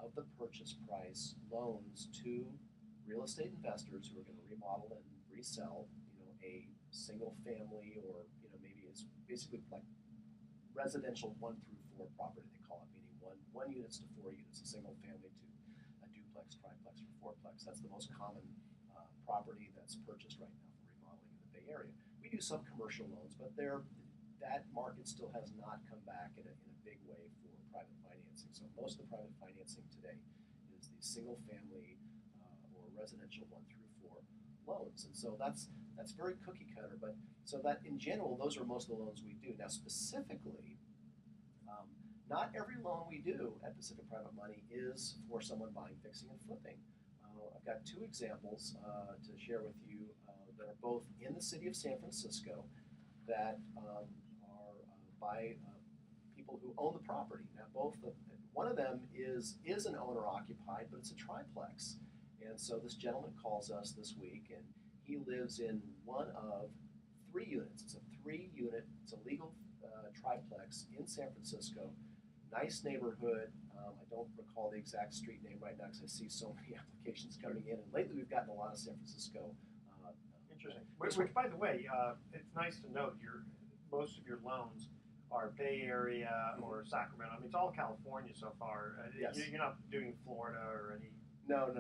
of the purchase price loans to real estate investors who are going to remodel and resell, a single family, or maybe it's basically like residential 1 through 4 property, they call it, meaning one units to 4 units, a single family to a duplex, triplex, or fourplex. That's the most common property that's purchased right now for remodeling in the Bay Area. We do some commercial loans, but that market still has not come back in a big way for private financing. So most of the private financing today is the single family or residential 1 through 4 loans. And so that's very cookie cutter, but so that in general, those are most of the loans we do. Now specifically, not every loan we do at Pacific Private Money is for someone buying, fixing, and flipping. I've got 2 examples to share with you that are both in the city of San Francisco that are by people who own the property. Now one of them is an owner occupied, but it's a triplex. And so this gentleman calls us this week, and he lives in one of 3 units. It's a 3-unit, it's a legal triplex in San Francisco. Nice neighborhood. I don't recall the exact street name right now because I see so many applications coming in. And lately we've gotten a lot of San Francisco. Interesting. Which, by the way, it's nice to note most of your loans are Bay Area or Sacramento. I mean, it's all California so far. Yes. You're not doing Florida or any. No,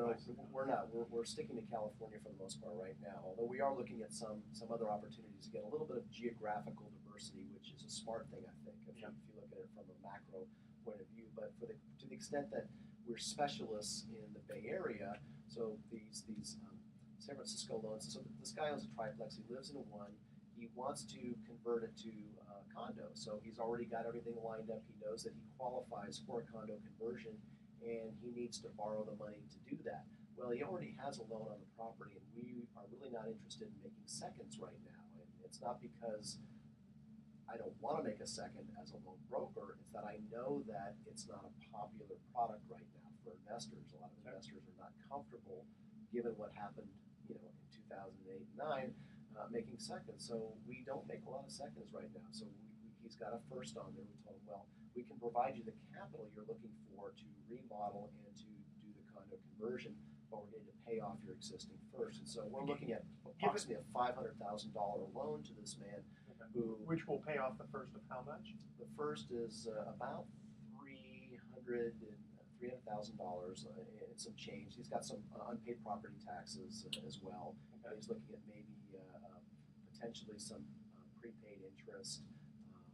we're not. We're sticking to California for the most part right now, although we are looking at some other opportunities to get a little bit of geographical diversity, which is a smart thing, I think, if you look at it from a macro point of view. But to the extent that we're specialists in the Bay Area, so these San San Francisco loans. So this guy owns a triplex. He lives in one. He wants to convert it to a condo. So he's already got everything lined up. He knows that he qualifies for a condo conversion, and he needs to borrow the money to do that. Well, he already has a loan on the property, and we are really not interested in making seconds right now. And it's not because I don't want to make a second as a loan broker. It's that I know that it's not a popular product right now for investors. A lot of investors are not comfortable, given what happened, in 2008 and 9, making seconds. So we don't make a lot of seconds right now. So he's got a first on there. We told him, well, we can provide you the capital you're looking for to remodel and to do the condo conversion, but we're going to pay off your existing first. And so we're looking at approximately a $500,000 loan to this man. Which will pay off the first of how much? The first is about $300,000 and some change. He's got some unpaid property taxes as well. Okay. He's looking at maybe potentially some prepaid interest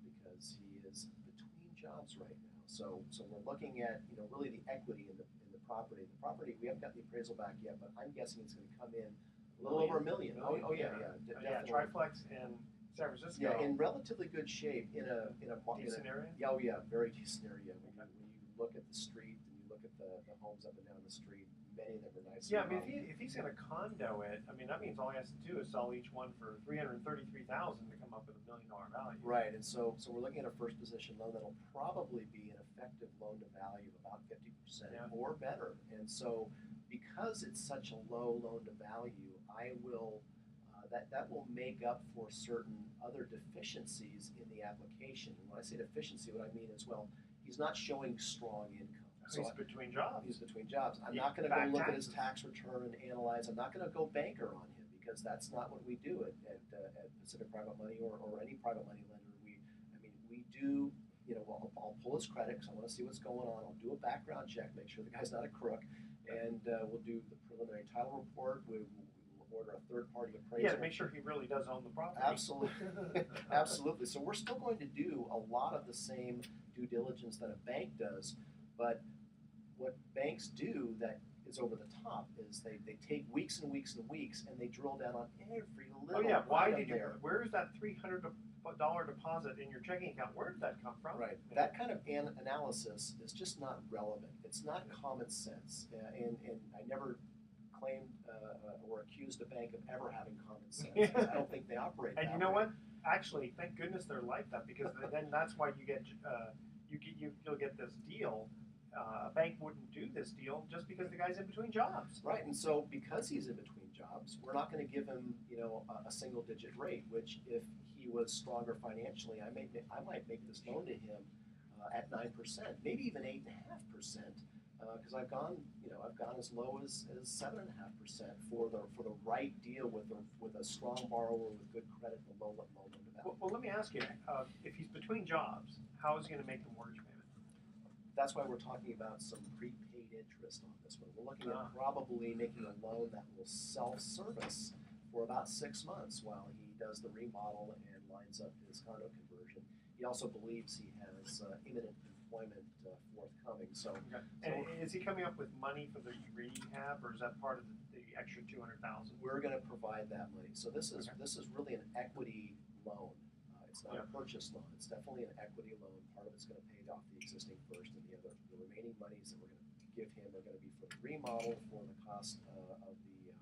because he is between jobs right now. So we're looking at really the equity in the property. The property, we haven't got the appraisal back yet, but I'm guessing it's going to come in a little over $1 million. Oh yeah, definitely. Triplex in San Francisco. Yeah, in relatively good shape in a decent area. Yeah, oh yeah, very decent area. When you look at the street and you look at the homes up and down the street, many of them are nice. Yeah, I mean, if he's going to condo it, I mean, that means all he has to do is sell each one for $333,000 to come up with $1 million value. Right, and so we're looking at a first position loan that'll probably be an effective loan to value of about 50% or better. And so because it's such a low loan to value, I will. That will make up for certain other deficiencies in the application. And when I say deficiency, what I mean is, well, he's not showing strong income. So he's between jobs. He's between jobs. I'm not going to go look at his tax return and analyze. I'm not going to go banker on him because that's not what we do at Pacific Private Money or any private money lender. We do. I'll pull his credit because I want to see what's going on. I'll do a background check, make sure the guy's not a crook, and we'll do the preliminary title report. We'll order a third-party appraisal. Yeah, to make sure he really does own the property. Absolutely, absolutely. So we're still going to do a lot of the same due diligence that a bank does, but what banks do that is over the top is they take weeks and weeks and weeks and they drill down on every little. Oh yeah, why did you? There. Where's that $300 deposit in your checking account? Where did that come from? Right. Yeah. That kind of analysis is just not relevant. It's not common sense, and I never claimed or accused a bank of ever having common sense. I don't think they operate that way. And you know what? Actually, thank goodness they're like that because then that's why you'll get this deal. A bank wouldn't do this deal just because the guy's in between jobs. Right, and so because he's in between jobs, we're not going to give him a single-digit rate. Which, if he was stronger financially, I might make this loan to him at 9%, maybe even 8.5%. Because I've gone as low as 7.5% for the right deal with a strong borrower with good credit and a low loan to value. Well, let me ask you: if he's between jobs, how is he going to make the mortgage payment? That's why we're talking about some prepaid interest on this one. We're looking at probably making a loan that will self-service for about 6 months while he does the remodel and lines up his condo conversion. He also believes he has imminent employment forthcoming. So, and is he coming up with money for the rehab, or is that part of the extra $200,000? We're going to provide that money. So this is really an equity loan. It's not a purchase loan. It's definitely an equity loan. Part of it's going to pay off the existing first, and the remaining monies that we're going to give him are going to be for the remodel, for the cost of the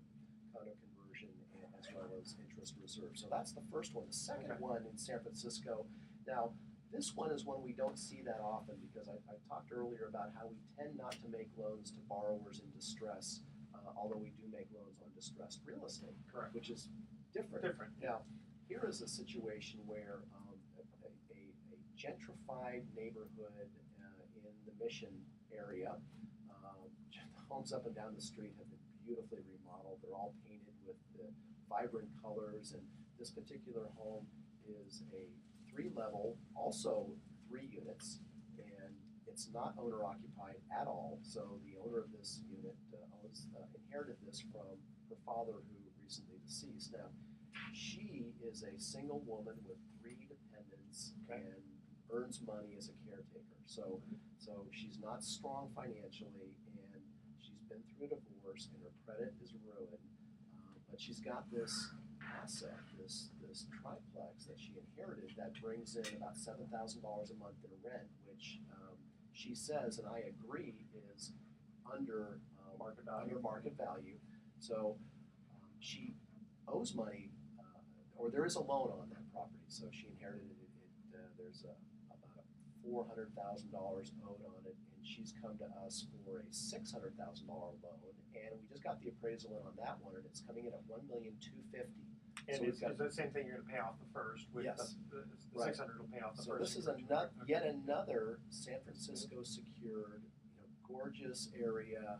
condo conversion, as well as interest reserve. So that's the first one. The second one in San Francisco. Now, this one is one we don't see that often because I talked earlier about how we tend not to make loans to borrowers in distress, although we do make loans on distressed real estate, correct, which is different. Now, here is a situation where a gentrified neighborhood in the Mission area, the homes up and down the street have been beautifully remodeled. They're all painted with vibrant colors, and this particular home is a 3-level, also 3 units, and it's not owner-occupied at all. So the owner of this unit inherited this from her father, who recently deceased. Now, she is a single woman with 3 dependents and earns money as a caretaker. So she's not strong financially, and she's been through a divorce, and her credit is ruined. But but she's got this asset, this triplex that she inherited that brings in about $7,000 a month in rent, which she says, and I agree, is under market value. So she owes money, or there is a loan on that property. So she inherited it. There's about $400,000 owed on it, and she's come to us for a $600,000 loan, and we just got the appraisal in on that one, and it's coming in at $1,250,000. And So is the same thing you're going to pay off the first? With yes. The Right. 600 will pay off the So first. this is yet another San Francisco secured, gorgeous area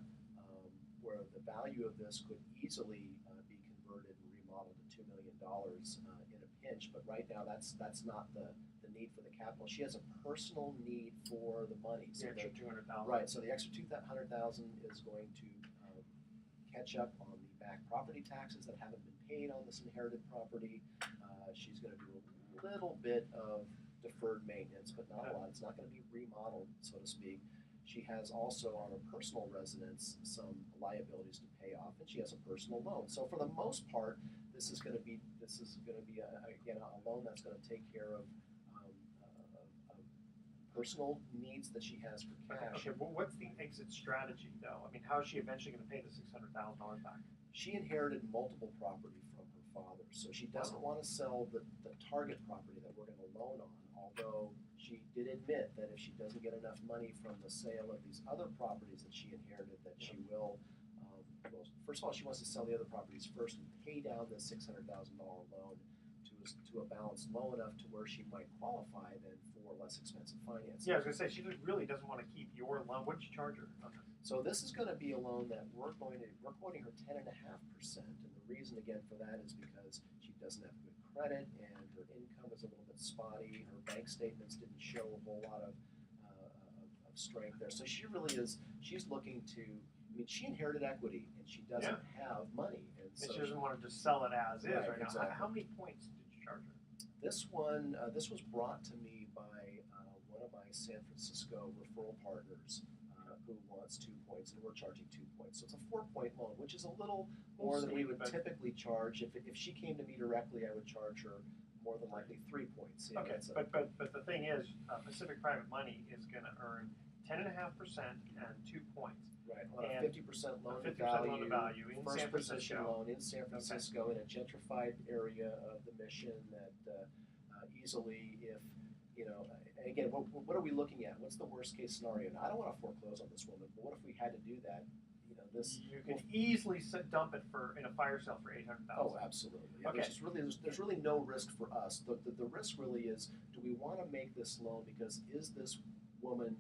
where the value of this could easily be converted and remodeled to $2 million in a pinch. But right now, that's not the need for the capital. She has a personal need for the money. So the extra 200,000. Right. So the extra 200,000 is going to catch up on the back property taxes that haven't been paid on this inherited property. She's going to do a little bit of deferred maintenance, but not a lot. It's not going to be remodeled, so to speak. She has also on her personal residence some liabilities to pay off, and she has a personal loan. So for the most part, this is going to be again a loan that's going to take care of personal needs that she has for cash. Okay, well, what's the exit strategy, though? I mean, how is she eventually going to pay the $600,000 back? She inherited multiple property from her father, so she doesn't want to sell the target property that we're going to loan on, although she did admit that if she doesn't get enough money from the sale of these other properties that she inherited, that she will, well, first of all, she wants to sell the other properties first and pay down the $600,000 loan to a balance low enough to where she might qualify then for less expensive financing. Yeah, I was going to say, she really doesn't want to keep your loan. What did you charge her? So this is going to be a loan that we're quoting her 10.5%, and the reason again for that is because she doesn't have good credit and her income is a little bit spotty. Her bank statements didn't show a whole lot of strength there. So she's looking to. I mean, she inherited equity and she doesn't have money, and so she doesn't want to just sell it as is right now. Exactly. How many points did you charge her? This was brought to me by one of my San Francisco referral partners who wants 2 points, and we're charging 2 points. So it's a 4-point loan, which is a little more than we would typically charge. If she came to me directly, I would charge her more than likely 3 points. You know, okay, but the thing is, Pacific Private Money is going to earn 10.5% and 2 points. Right, on a 50% loan to 50% loan to value in first San position Francisco. loan in San Francisco in a gentrified area of the Mission that easily, if again, what are we looking at? What's the worst case scenario? Now, I don't want to foreclose on this woman, but what if we had to do that? You could easily dump it in a fire sale for $800,000. Oh, absolutely. Yeah, okay. There's really no risk for us. The risk really is: do we want to make this loan because is this woman,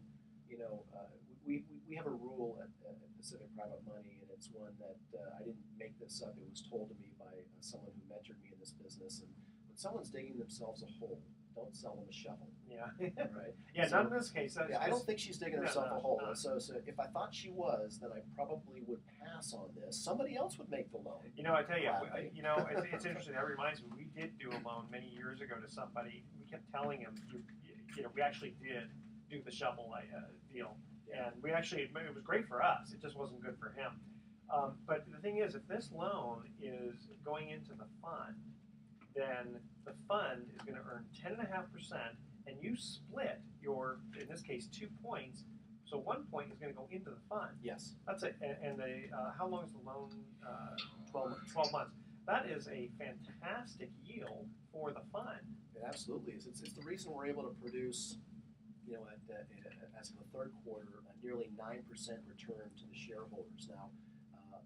we have a rule at Pacific Private Money, and it's one that I didn't make this up. It was told to me by someone who mentored me in this business. And when someone's digging themselves a hole, don't sell them a shovel. Yeah. Right. Yeah. So, not in this case. I don't think she's digging herself a hole. No. So if I thought she was, then I probably would pass on this. Somebody else would make the loan. I tell you, it's interesting. That reminds me. We did do a loan many years ago to somebody. We kept telling him, we actually did do the shovel deal. And we actually, it was great for us. It just wasn't good for him. But the thing is, if this loan is going into the fund, then the fund is going to earn 10.5%, and you split your, in this case, 2 points. So 1 point is going to go into the fund. Yes. That's it. And how long is the loan? 12 months. 12 months. That is a fantastic yield for the fund. It absolutely is. It's the reason we're able to produce, as of the third quarter, a nearly 9% return to the shareholders. Now,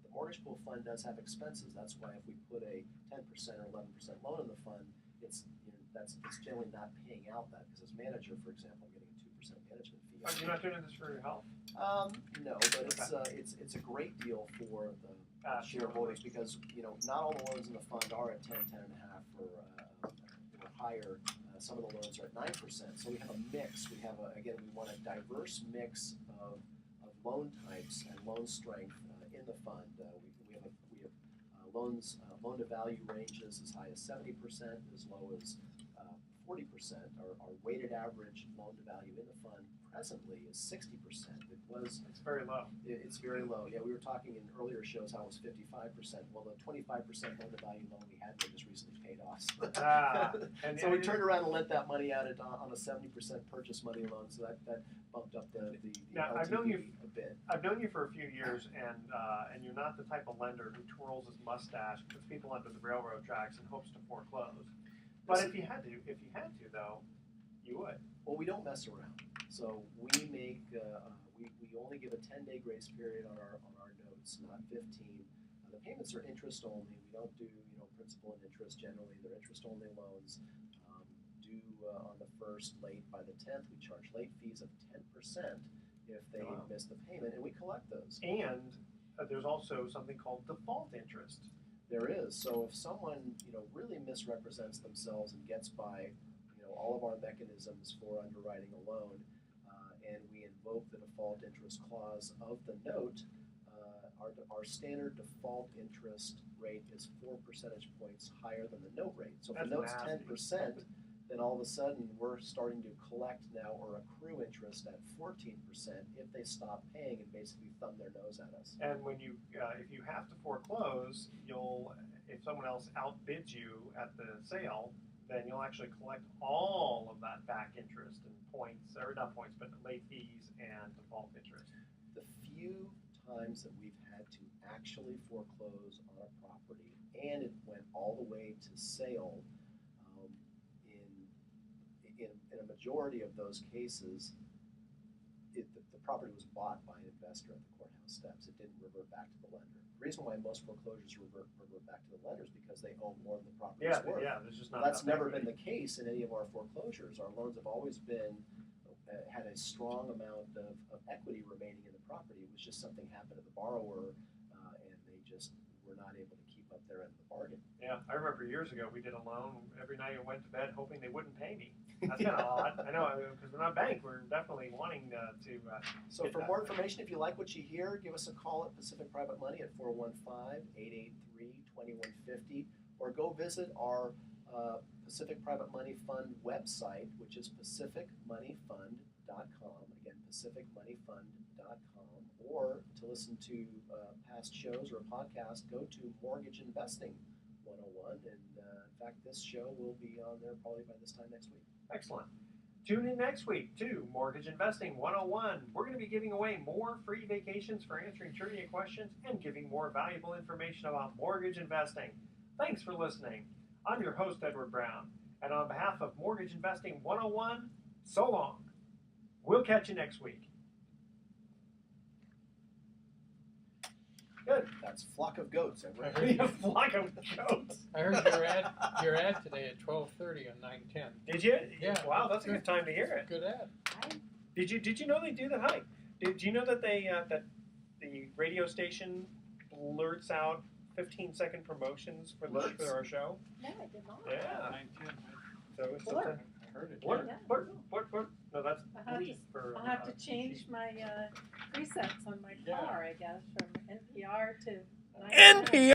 the mortgage pool fund does have expenses. That's why if we put a 10% or 11% loan in the fund, it's generally not paying out that, because as manager, for example, I'm getting a 2% management fee. You're not doing this for your health? No, but it's a great deal for the shareholders, because not all the loans in the fund are at 10, 10.5 or higher. Some of the loans are at 9%. So we have a mix. We want a diverse mix of loan types and loan strength in the fund. We have loan to value ranges as high as 70%, as low as 40%. Our weighted average loan to value in the fund presently is 60%. It's very low. It's very low. Yeah, we were talking in earlier shows how it was 55%. Well, the 25% loan to value loan we had just recently paid off. So we turned around and lent that money out on a 70% purchase money loan. So that bumped up the now, LTV I've known you a bit. I've known you for a few years, and you're not the type of lender who twirls his mustache, puts people under the railroad tracks, and hopes to foreclose. But if you had to though, you would. Well, we don't mess around. So we make we only give a 10-day grace period on our notes, not 15. The payments are interest only. We don't do principal and interest generally. They're interest only loans. Due on the 1st, late by the 10th. We charge late fees of 10% if they miss the payment, and we collect those. And there's also something called default interest. There is. So if someone really misrepresents themselves and gets by all of our mechanisms for underwriting a loan, and we invoke the default interest clause of the note, our standard default interest rate is 4 percentage points higher than the note rate. So if the note's 10%, then all of a sudden we're starting to collect now or accrue interest at 14% if they stop paying and basically thumb their nose at us. And when you, if you have to foreclose, if someone else outbids you at the sale, then you'll actually collect all of that back interest and points, or not points, but late fees and default interest. The few times that we've had to actually foreclose on a property and it went all the way to sale, in a majority of those cases, the property was bought by an investor at the courthouse steps. It didn't revert back to the lender. The reason why most foreclosures revert back to the lender is because they own more than the property is worth. Yeah, there's just not. That's never been the case in any of our foreclosures. Our loans have always had a strong amount of equity remaining in the property. It was just something happened to the borrower, and they just were not able to keep up their end of the bargain. Yeah, I remember years ago we did a loan. Every night I went to bed hoping they wouldn't pay me. That's kind of odd. I know, because we're not a bank. We're definitely wanting to. So for more information, if you like what you hear, give us a call at Pacific Private Money at 415-883-2150, or go visit our Pacific Private Money Fund website, which is pacificmoneyfund.com. Again, pacificmoneyfund.com. Or to listen to past shows or a podcast, go to Mortgage Investing 101. And in fact, this show will be on there probably by this time next week. Excellent. Tune in next week to Mortgage Investing 101. We're going to be giving away more free vacations for answering trivia questions and giving more valuable information about mortgage investing. Thanks for listening. I'm your host, Edward Brown. And on behalf of Mortgage Investing 101, so long. We'll catch you next week. Good. That's Flock of Goats. A flock of goats. I heard your ad today at 12:30 on 910. Did you? Yeah. Wow, that's a good time to hear it. Good ad. Did you know they do that? Hi. Did you know that they that the radio station blurts out 15-second promotions for our show? No, I did not. Yeah. 910. So it's Blurt. something. I heard it. Blurt, Yeah. blurt. No, that's I'll bleep for. I'll have to change my presets on my car, I guess, from NPR to 99. NPR.